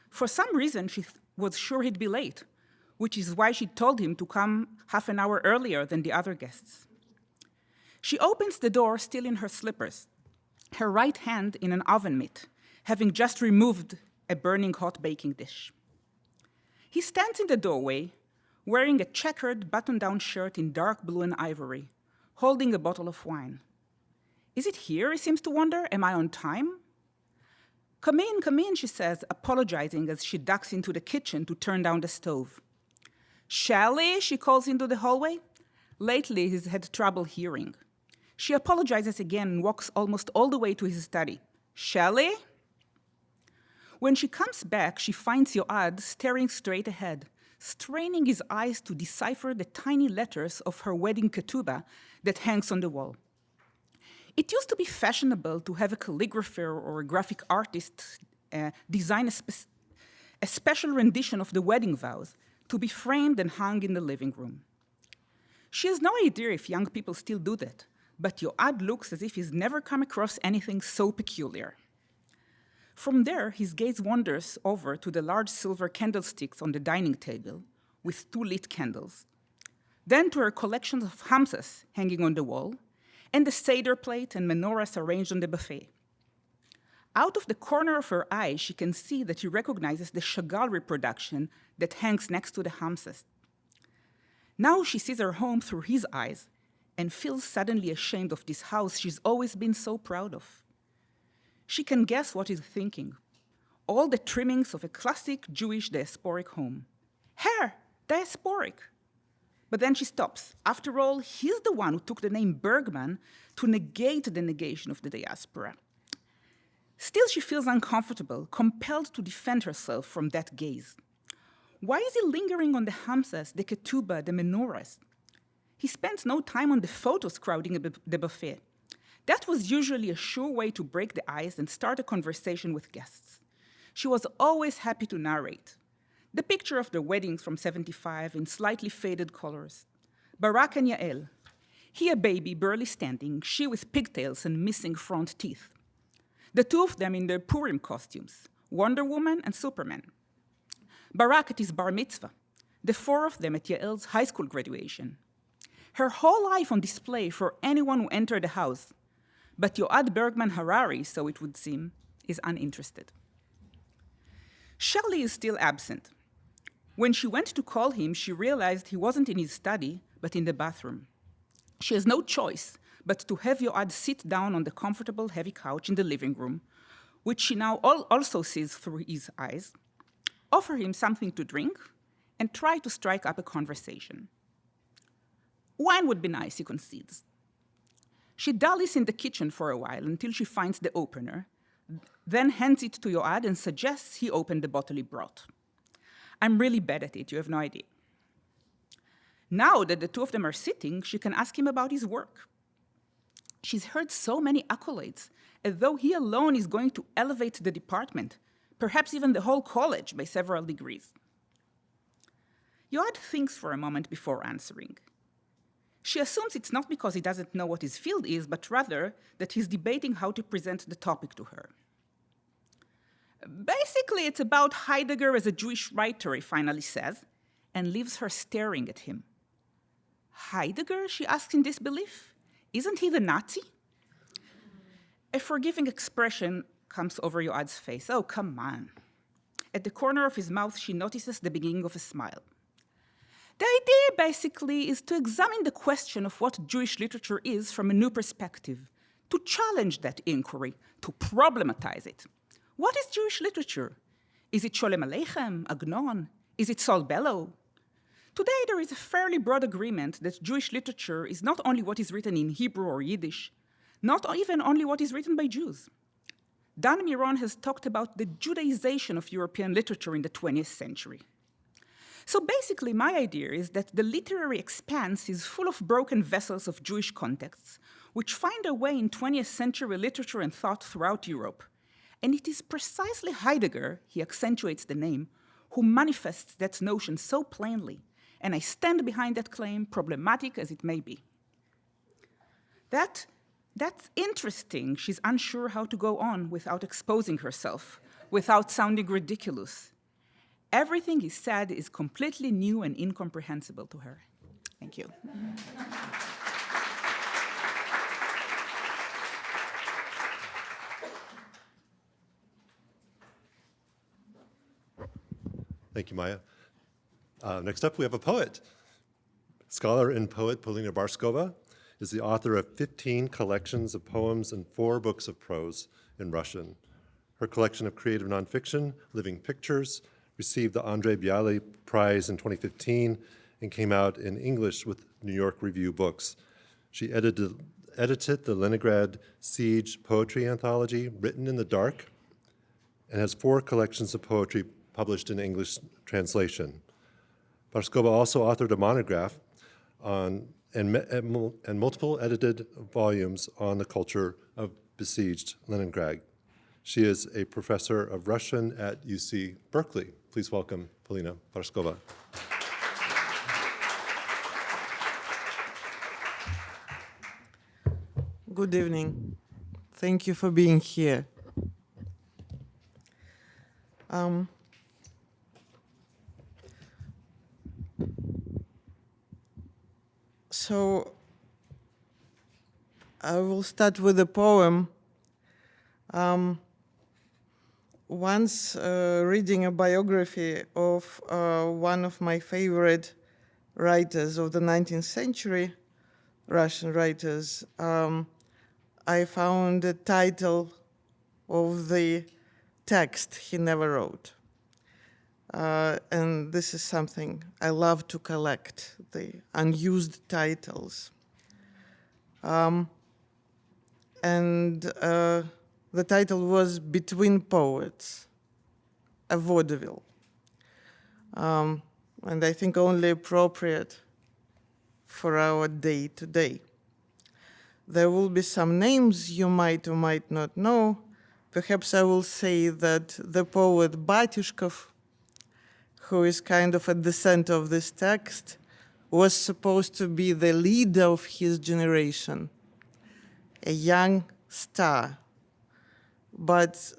For some reason, she was sure he'd be late, which is why she told him to come half an hour earlier than the other guests. She opens the door still in her slippers, her right hand in an oven mitt, having just removed a burning hot baking dish. He stands in the doorway, wearing a checkered button-down shirt in dark blue and ivory, holding a bottle of wine. Is it here, he seems to wonder? Am I on time? Come in, she says, apologizing as she ducks into the kitchen to turn down the stove. Shelley, she calls into the hallway. Lately, he's had trouble hearing. She apologizes again and walks almost all the way to his study. Shelley? When she comes back, she finds Yoad staring straight ahead, straining his eyes to decipher the tiny letters of her wedding ketubah that hangs on the wall. It used to be fashionable to have a calligrapher or a graphic artist design a special rendition of the wedding vows to be framed and hung in the living room. She has no idea if young people still do that, but Yoad looks as if he's never come across anything so peculiar. From there, his gaze wanders over to the large silver candlesticks on the dining table with 2 lit candles, then to her collection of hamsas hanging on the wall, and the Seder plate and menorahs arranged on the buffet. Out of the corner of her eye, she can see that he recognizes the Chagall reproduction that hangs next to the hamsas. Now she sees her home through his eyes and feels suddenly ashamed of this house she's always been so proud of. She can guess what he's thinking. All the trimmings of a classic Jewish diasporic home. Her, diasporic. But then she stops. After all, he's the one who took the name Bergman to negate the negation of the diaspora. Still, she feels uncomfortable, compelled to defend herself from that gaze. Why is he lingering on the hamsas, the ketubah, the menorahs? He spends no time on the photos crowding the buffet. That was usually a sure way to break the ice and start a conversation with guests. She was always happy to narrate. The picture of their weddings from '75 in slightly faded colors. Barak and Yael. He a baby, barely standing, she with pigtails and missing front teeth. The two of them in their Purim costumes, Wonder Woman and Superman. Barak at his bar mitzvah, the four of them at Yael's high school graduation. Her whole life on display for anyone who entered the house. But Yoad Bergman Harari, so it would seem, is uninterested. Shelley is still absent. When she went to call him, she realized he wasn't in his study, but in the bathroom. She has no choice but to have Yoad sit down on the comfortable, heavy couch in the living room, which she now also sees through his eyes, offer him something to drink, and try to strike up a conversation. Wine would be nice, he concedes. She dallies in the kitchen for a while until she finds the opener, then hands it to Yoad and suggests he open the bottle he brought. I'm really bad at it, you have no idea. Now that the two of them are sitting, she can ask him about his work. She's heard so many accolades, as though he alone is going to elevate the department, perhaps even the whole college by several degrees. Yoad thinks for a moment before answering. She assumes it's not because he doesn't know what his field is, but rather that he's debating how to present the topic to her. Basically, it's about Heidegger as a Jewish writer, he finally says, and leaves her staring at him. Heidegger, she asks in disbelief? Isn't he the Nazi? A forgiving expression comes over Yoad's face. Oh, come on. At the corner of his mouth, she notices the beginning of a smile. The idea, basically, is to examine the question of what Jewish literature is from a new perspective, to challenge that inquiry, to problematize it. What is Jewish literature? Is it Sholem Aleichem, Agnon? Is it Saul Bellow? Today, there is a fairly broad agreement that Jewish literature is not only what is written in Hebrew or Yiddish, not even only what is written by Jews. Dan Miron has talked about the Judaization of European literature in the 20th century. So basically, my idea is that the literary expanse is full of broken vessels of Jewish contexts, which find their way in 20th century literature and thought throughout Europe. And it is precisely Heidegger, he accentuates the name, who manifests that notion so plainly, and I stand behind that claim, problematic as it may be. That's interesting. She's unsure how to go on without exposing herself, without sounding ridiculous. Everything he said is completely new and incomprehensible to her. Thank you. Thank you, Maya. Next up, we have a poet. Scholar and poet Polina Barskova is the author of 15 collections of poems and 4 books of prose in Russian. Her collection of creative nonfiction, Living Pictures, received the Andrei Bialy Prize in 2015 and came out in English with New York Review Books. She edited the Leningrad Siege poetry anthology, Written in the Dark, and has 4 collections of poetry published in English translation. Barskova also authored a monograph on and multiple edited volumes on the culture of besieged Leningrad. She is a professor of Russian at UC Berkeley. Please welcome Polina Barskova. Good evening. Thank you for being here. So I will start with a poem. Once reading a biography of one of my favorite writers of the 19th century, Russian writers, I found the title of the text he never wrote. And this is something I love to collect, the unused titles. The title was Between Poets, a vaudeville. And I think only appropriate for our day today. There will be some names you might or might not know. Perhaps I will say that the poet Batyushkov, who is kind of at the center of this text, was supposed to be the leader of his generation, a young star. But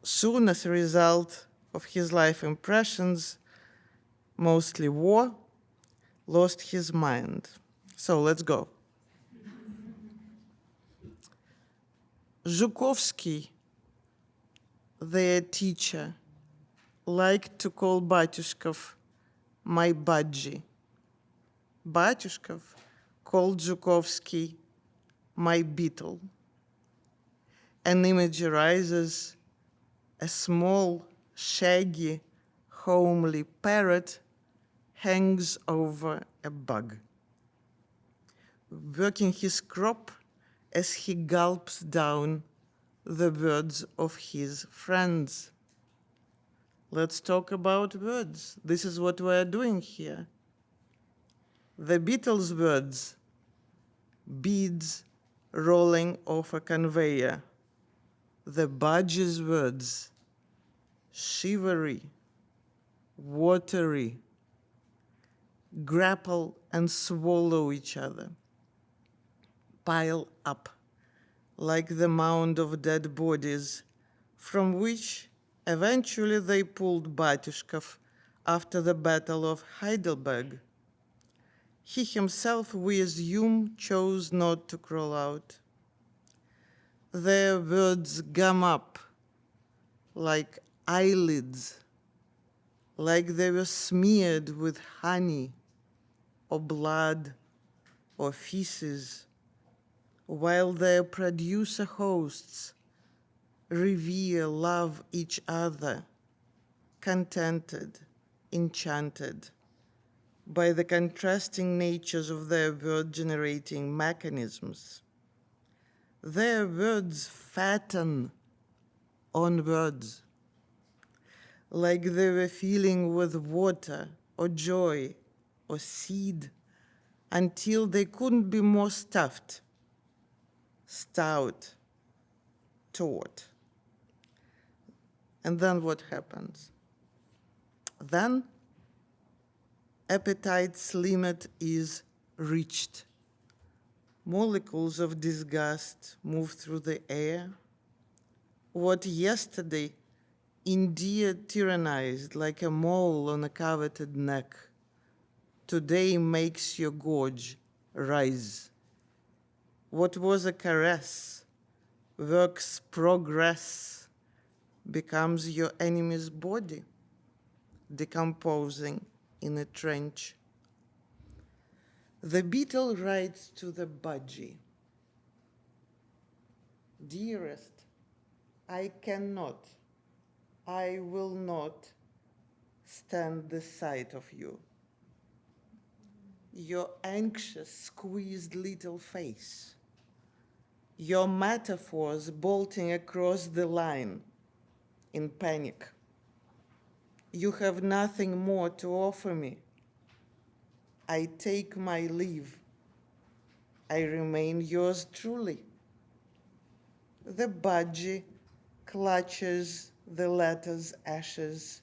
soon, as a result of his life impressions, mostly war, lost his mind. So let's go. Zhukovsky, their teacher, liked to call Batyushkov my budgie. Batyushkov called Zhukovsky my beetle. An image arises: a small, shaggy, homely parrot hangs over a bug, working his crop as he gulps down the words of his friends. Let's talk about words. This is what we're doing here. The beetle's words: beads rolling off a conveyor. The budgie's words: shivery, watery, grapple and swallow each other, pile up like the mound of dead bodies from which eventually they pulled Batyushkov after the Battle of Heidelberg. He himself, we assume, chose not to crawl out. Their words gum up like eyelids, like they were smeared with honey or blood or feces, while their producer hosts revere, love each other, contented, enchanted by the contrasting natures of their word-generating mechanisms. Their words fatten on words, like they were filling with water or joy or seed, until they couldn't be more stuffed, stout, taut. And then what happens? Then appetite's limit is reached. Molecules of disgust move through the air. What yesterday indeed tyrannized like a mole on a coveted neck, today makes your gorge rise. What was a caress, work's progress, becomes your enemy's body, decomposing in a trench. The beetle writes to the budgie: dearest, I cannot, I will not stand the sight of you. Your anxious, squeezed little face, your metaphors bolting across the line in panic. You have nothing more to offer me. I take my leave. I remain yours truly. The budgie clutches the letter's ashes.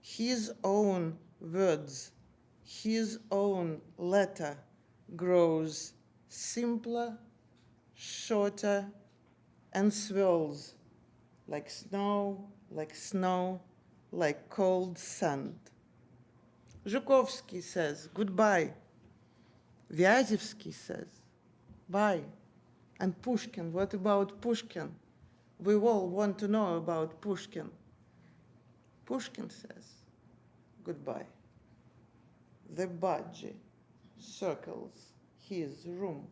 His own words, his own letter grows simpler, shorter, and swirls like snow, like cold sand. Zhukovsky says goodbye. Vyazovsky says bye. And Pushkin, what about Pushkin? We all want to know about Pushkin. Pushkin says goodbye. The budgie circles his room.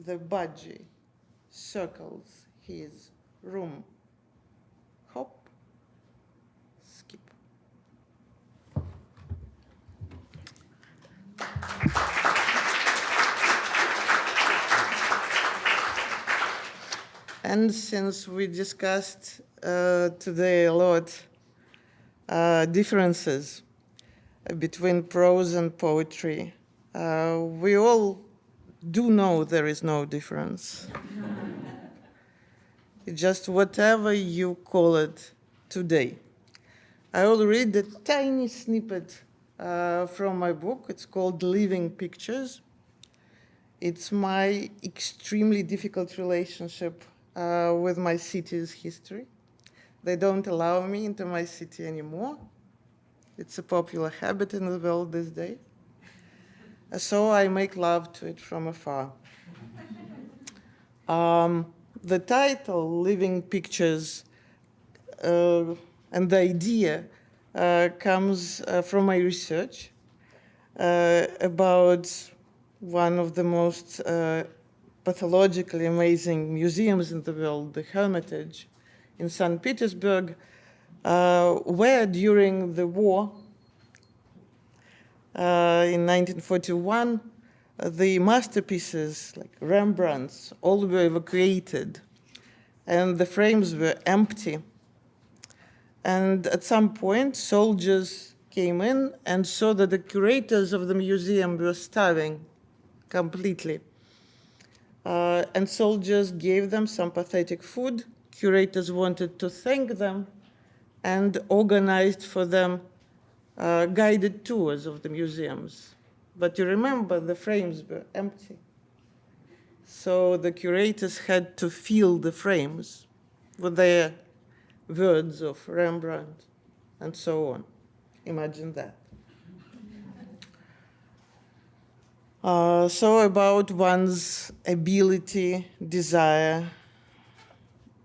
The budgie circles his room. Hop, skip. And since we discussed today a lot differences between prose and poetry, we all do know there is no difference. Just whatever you call it today. I will read a tiny snippet from my book. It's called Living Pictures. It's my extremely difficult relationship with my city's history. They don't allow me into my city anymore. It's a popular habit in the world these days. So I make love to it from afar. The title, Living Pictures, and the idea comes from my research about one of the most pathologically amazing museums in the world, the Hermitage in St. Petersburg, where during the war in 1941, the masterpieces like Rembrandt's all were evacuated and the frames were empty. And at some point, soldiers came in and saw that the curators of the museum were starving completely. And soldiers gave them some pathetic food. Curators wanted to thank them and organized for them guided tours of the museums. But you remember, the frames were empty. So the curators had to fill the frames with their words of Rembrandt and so on. Imagine that. So about one's ability, desire,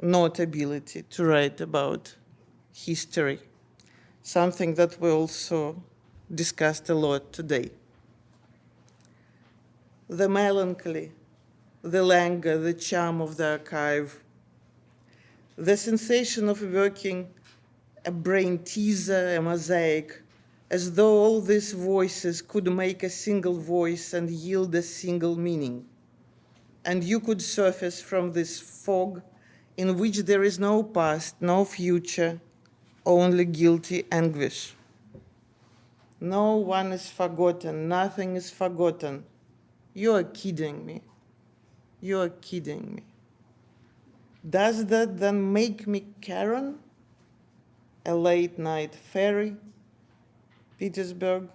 not ability to write about history, something that we also discussed a lot today. The melancholy, the languor, the charm of the archive, the sensation of working a brain teaser, a mosaic, as though all these voices could make a single voice and yield a single meaning. And you could surface from this fog in which there is no past, no future, only guilty anguish. No one is forgotten, nothing is forgotten. You are kidding me. You are kidding me. Does that then make me Karen? A late night ferry, Petersburg,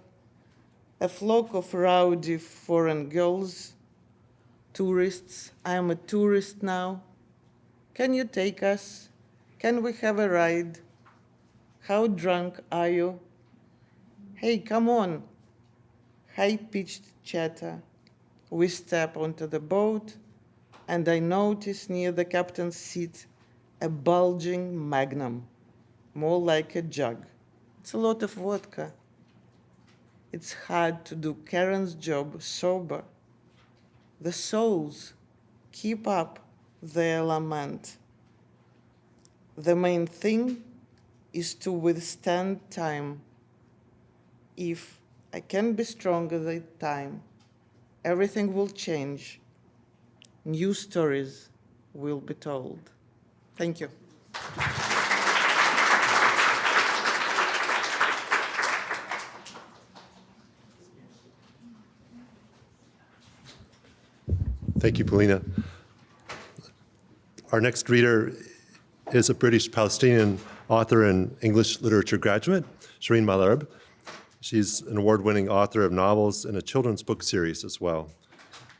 a flock of rowdy foreign girls, tourists. I am a tourist now. Can you take us? Can we have a ride? How drunk are you? Hey, come on. High-pitched chatter. We step onto the boat, and I notice near the captain's seat a bulging magnum, more like a jug. It's a lot of vodka. It's hard to do Karen's job sober. The souls keep up their lament. The main thing is to withstand time. If I can be stronger than time, everything will change. New stories will be told. Thank you. Thank you, Polina. Our next reader is a British Palestinian author and English literature graduate, Shereen Malherbe. She's an award-winning author of novels and a children's book series as well.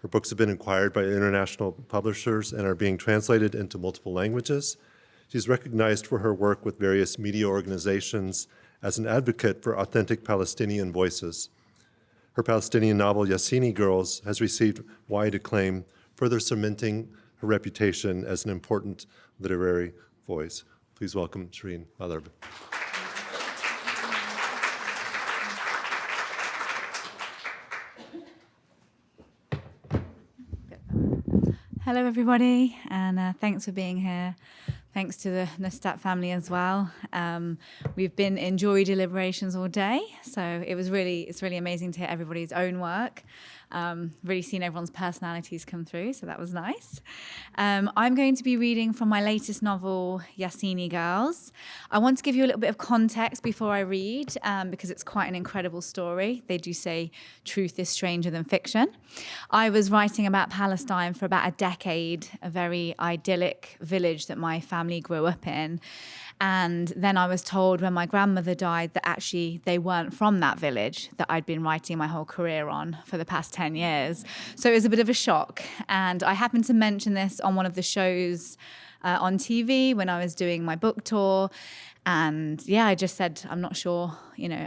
Her books have been acquired by international publishers and are being translated into multiple languages. She's recognized for her work with various media organizations as an advocate for authentic Palestinian voices. Her Palestinian novel, Yassini Girls, has received wide acclaim, further cementing her reputation as an important literary voice. Please welcome Shereen Malherbe. Hello, everybody, and thanks for being here. Thanks to the Neustadt family as well. We've been in jury deliberations all day, so it's really amazing to hear everybody's own work. Really seen everyone's personalities come through, so that was nice. I'm going to be reading from my latest novel, Yassini Girls. I want to give you a little bit of context before I read, because it's quite an incredible story. They do say truth is stranger than fiction. I was writing about Palestine for about a decade, a very idyllic village that my family grew up in. And then I was told when my grandmother died that actually they weren't from that village that I'd been writing my whole career on for the past 10 years. So it was a bit of a shock. And I happened to mention this on one of the shows on TV when I was doing my book tour. And yeah, I just said, I'm not sure,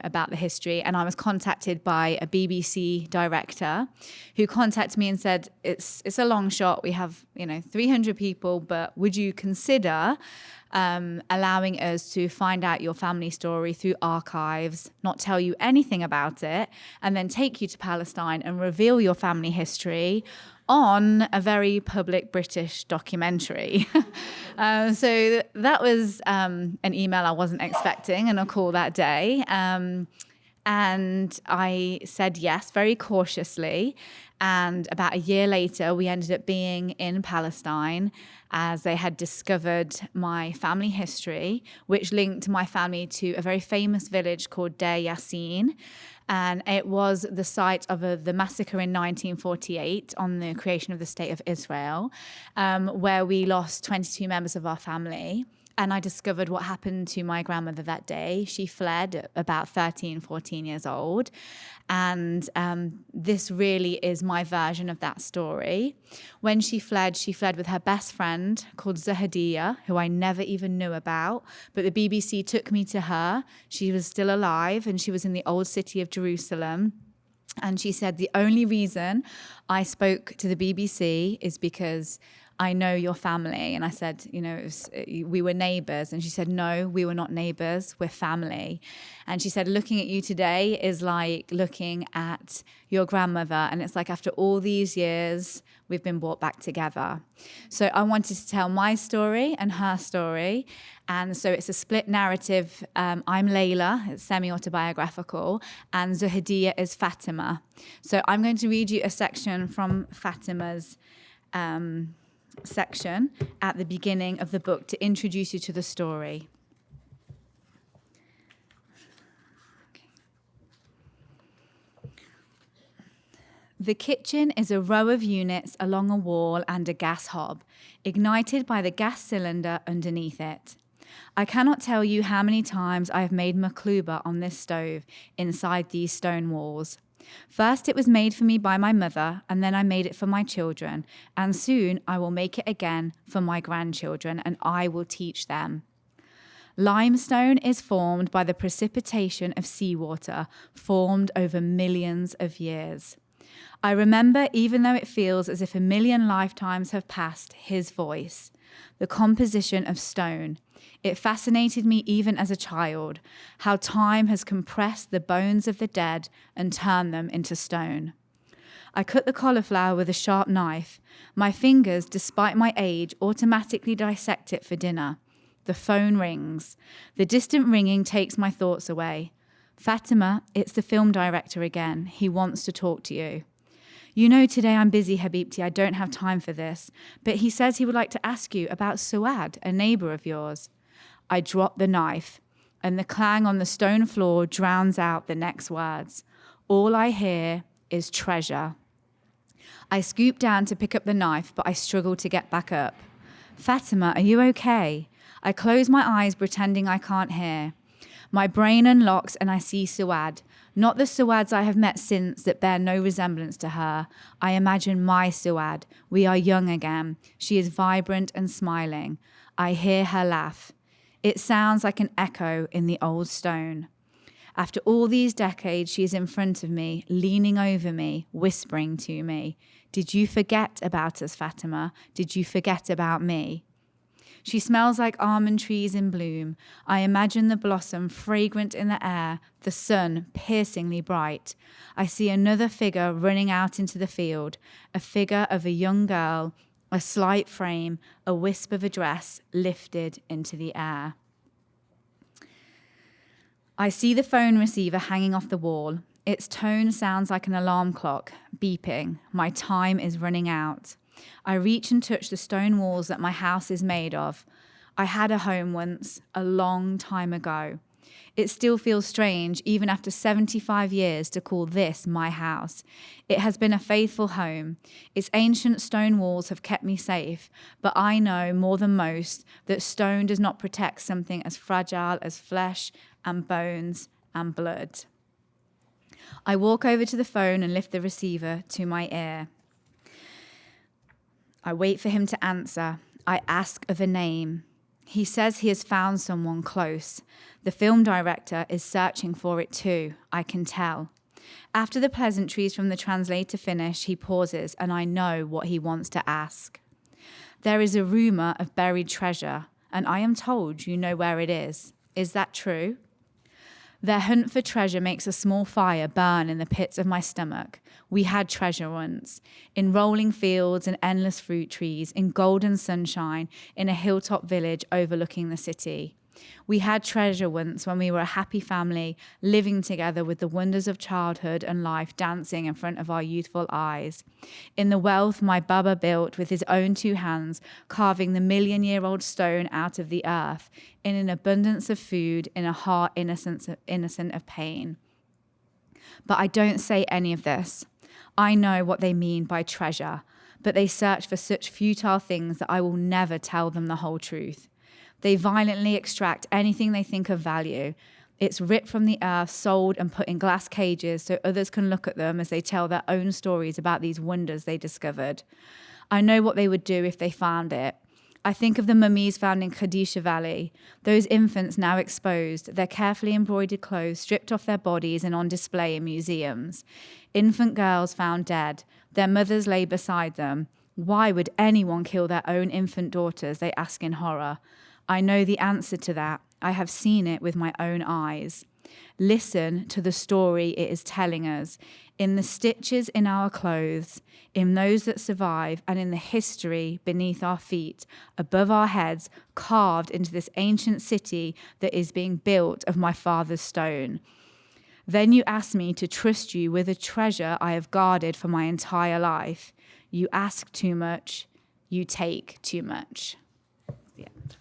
about the history. And I was contacted by a BBC director who contacted me and said, it's a long shot. We have, 300 people, but would you consider allowing us to find out your family story through archives, not tell you anything about it, and then take you to Palestine and reveal your family history on a very public British documentary. So that was an email I wasn't expecting and a call that day. And I said yes, very cautiously. And about a year later, we ended up being in Palestine as they had discovered my family history, which linked my family to a very famous village called Deir Yassin. And it was the site of the massacre in 1948 on the creation of the State of Israel, where we lost 22 members of our family. And I discovered what happened to my grandmother that day. She fled at about 13, 14 years old. And this really is my version of that story. When she fled with her best friend called Zahadia, who I never even knew about. But the BBC took me to her. She was still alive and she was in the old city of Jerusalem. And she said, the only reason I spoke to the BBC is because I know your family. And I said, we were neighbors. And she said, no, we were not neighbors. We're family. And she said, looking at you today is like looking at your grandmother. And it's like after all these years, we've been brought back together. So I wanted to tell my story and her story. And so it's a split narrative. I'm Layla, it's semi-autobiographical, and Zahadia is Fatima. So I'm going to read you a section from Fatima's section at the beginning of the book to introduce you to the story. The kitchen is a row of units along a wall and a gas hob, ignited by the gas cylinder underneath it. I cannot tell you how many times I have made makluba on this stove inside these stone walls. First, it was made for me by my mother, and then I made it for my children, and soon I will make it again for my grandchildren, and I will teach them. Limestone is formed by the precipitation of seawater, formed over millions of years. I remember, even though it feels as if a million lifetimes have passed, his voice, the composition of stone. It fascinated me even as a child, how time has compressed the bones of the dead and turned them into stone. I cut the cauliflower with a sharp knife. My fingers, despite my age, automatically dissect it for dinner. The phone rings. The distant ringing takes my thoughts away. Fatima, it's the film director again. He wants to talk to you. Today I'm busy, Habibti. I don't have time for this. But he says he would like to ask you about Suad, a neighbor of yours. I drop the knife, and the clang on the stone floor drowns out the next words. All I hear is treasure. I scoop down to pick up the knife, but I struggle to get back up. Fatima, are you okay? I close my eyes, pretending I can't hear. My brain unlocks and I see Suad. Not the Suads I have met since that bear no resemblance to her. I imagine my Suad. We are young again. She is vibrant and smiling. I hear her laugh. It sounds like an echo in the old stone. After all these decades, she is in front of me, leaning over me, whispering to me. Did you forget about us, Fatima? Did you forget about me? She smells like almond trees in bloom. I imagine the blossom fragrant in the air, the sun piercingly bright. I see another figure running out into the field, a figure of a young girl, a slight frame, a wisp of a dress lifted into the air. I see the phone receiver hanging off the wall. Its tone sounds like an alarm clock, beeping. My time is running out. I reach and touch the stone walls that my house is made of. I had a home once, a long time ago. It still feels strange, even after 75 years, to call this my house. It has been a faithful home. Its ancient stone walls have kept me safe, but I know more than most that stone does not protect something as fragile as flesh and bones and blood. I walk over to the phone and lift the receiver to my ear. I wait for him to answer. I ask of a name. He says he has found someone close. The film director is searching for it too, I can tell. After the pleasantries from the translator finish, he pauses, and I know what he wants to ask. There is a rumor of buried treasure, and I am told you know where it is. Is that true? Their hunt for treasure makes a small fire burn in the pits of my stomach. We had treasure once, in rolling fields and endless fruit trees, in golden sunshine, in a hilltop village overlooking the city. We had treasure once when we were a happy family, living together with the wonders of childhood and life dancing in front of our youthful eyes. In the wealth my Baba built with his own 2 hands, carving the million-year-old stone out of the earth, in an abundance of food, in a heart innocent of pain. But I don't say any of this. I know what they mean by treasure, but they search for such futile things that I will never tell them the whole truth. They violently extract anything they think of value. It's ripped from the earth, sold and put in glass cages so others can look at them as they tell their own stories about these wonders they discovered. I know what they would do if they found it. I think of the mummies found in Khadisha Valley, those infants now exposed, their carefully embroidered clothes stripped off their bodies and on display in museums. Infant girls found dead, their mothers lay beside them. Why would anyone kill their own infant daughters, they ask in horror. I know the answer to that. I have seen it with my own eyes. Listen to the story it is telling us, in the stitches in our clothes, in those that survive, and in the history beneath our feet, above our heads, carved into this ancient city that is being built of my father's stone. Then you ask me to trust you with a treasure I have guarded for my entire life. You ask too much, you take too much. The end.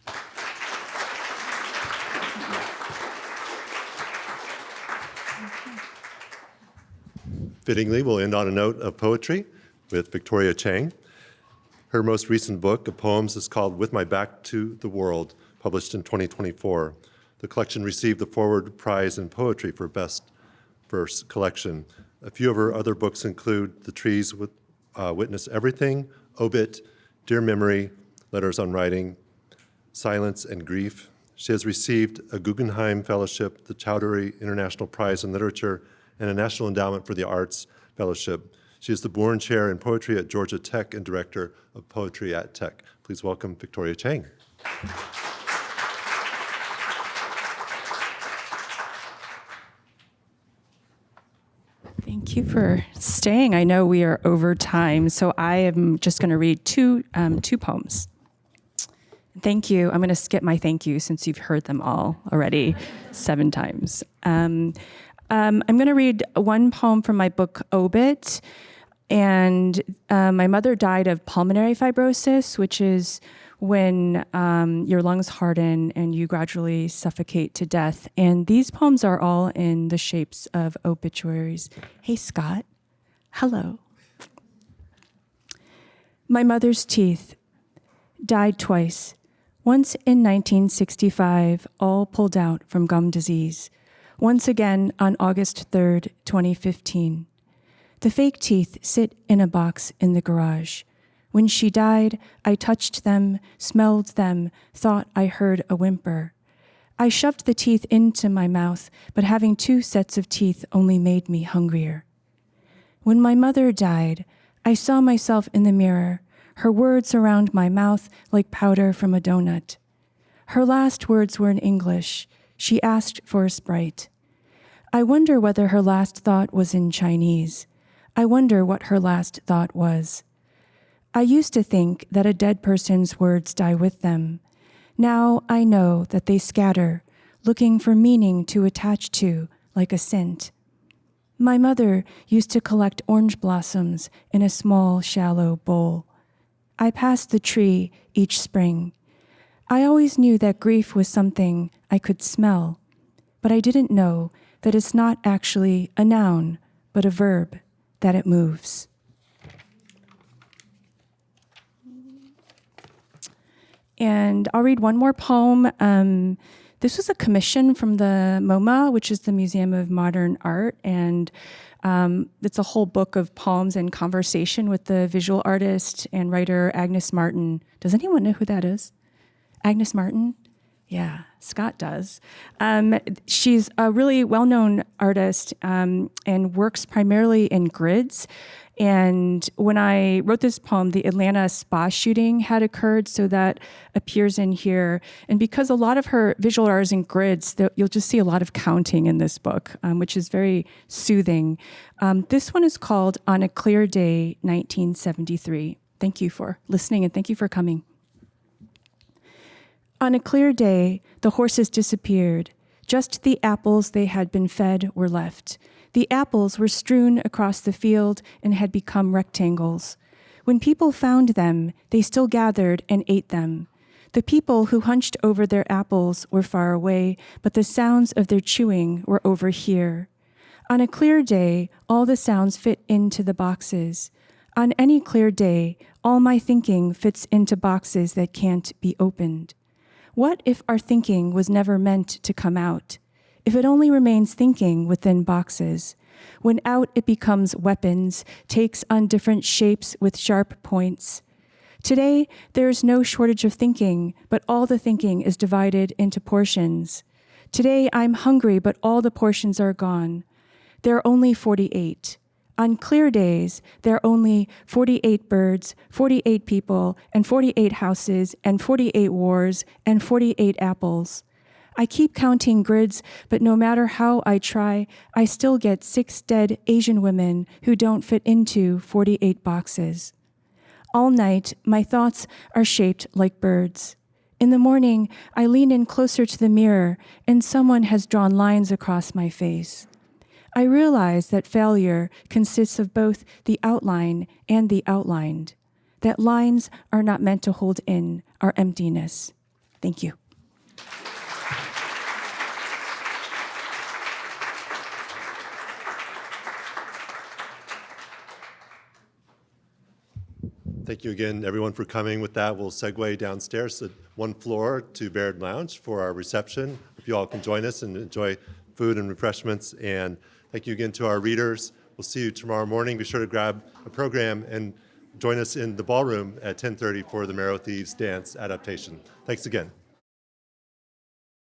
Fittingly, we'll end on a note of poetry with Victoria Chang. Her most recent book of poems is called With My Back to the World, published in 2024. The collection received the Forward Prize in Poetry for Best Verse Collection. A few of her other books include The Trees Witness Everything, Obit, Dear Memory, Letters on Writing, Silence and Grief. She has received a Guggenheim Fellowship, the Chowdhury International Prize in Literature, and a National Endowment for the Arts Fellowship. She is the Bourne Chair in Poetry at Georgia Tech and Director of Poetry at Tech. Please welcome Victoria Chang. Thank you for staying. I know we are over time, so I am just going to read two poems. Thank you. I'm going to skip my thank you since you've heard them all already 7 times. I'm going to read one poem from my book, Obit. And my mother died of pulmonary fibrosis, which is when your lungs harden and you gradually suffocate to death. And these poems are all in the shapes of obituaries. Hey, Scott. Hello. My mother's teeth died twice. Once in 1965, all pulled out from gum disease. Once again on August 3rd, 2015. The fake teeth sit in a box in the garage. When she died, I touched them, smelled them, thought I heard a whimper. I shoved the teeth into my mouth, but having 2 sets of teeth only made me hungrier. When my mother died, I saw myself in the mirror, her words around my mouth like powder from a donut. Her last words were in English. She asked for a Sprite. I wonder whether her last thought was in Chinese. I wonder what her last thought was. I used to think that a dead person's words die with them. Now I know that they scatter, looking for meaning to attach to, like a scent. My mother used to collect orange blossoms in a small, shallow bowl. I passed the tree each spring. I always knew that grief was something I could smell, but I didn't know that it's not actually a noun, but a verb, that it moves. And I'll read one more poem. This was a commission from the MoMA, which is the Museum of Modern Art, and it's a whole book of poems and conversation with the visual artist and writer Agnes Martin. Does anyone know who that is? Agnes Martin? Yeah, Scott does. She's a really well-known artist and works primarily in grids. And when I wrote this poem, the Atlanta spa shooting had occurred, so that appears in here. And because a lot of her visual art is in grids, you'll just see a lot of counting in this book, which is very soothing. This one is called On a Clear Day, 1973. Thank you for listening, and thank you for coming. On a clear day, the horses disappeared. Just the apples they had been fed were left. The apples were strewn across the field and had become rectangles. When people found them, they still gathered and ate them. The people who hunched over their apples were far away, but the sounds of their chewing were over here. On a clear day, all the sounds fit into the boxes. On any clear day, all my thinking fits into boxes that can't be opened. What if our thinking was never meant to come out? If it only remains thinking within boxes? When out, it becomes weapons, takes on different shapes with sharp points. Today, there is no shortage of thinking, but all the thinking is divided into portions. Today, I'm hungry, but all the portions are gone. There are only 48. On clear days, there are only 48 birds, 48 people, and 48 houses, and 48 wars, and 48 apples. I keep counting grids, but no matter how I try, I still get 6 dead Asian women who don't fit into 48 boxes. All night, my thoughts are shaped like birds. In the morning, I lean in closer to the mirror, and someone has drawn lines across my face. I realize that failure consists of both the outline and the outlined, that lines are not meant to hold in our emptiness. Thank you. Thank you again, everyone, for coming. With that, we'll segue downstairs to one floor to Baird Lounge for our reception. If you all can join us and enjoy food and refreshments. And thank you again to our readers. We'll see you tomorrow morning. Be sure to grab a program and join us in the ballroom at 10:30 for the Marrow Thieves dance adaptation. Thanks again.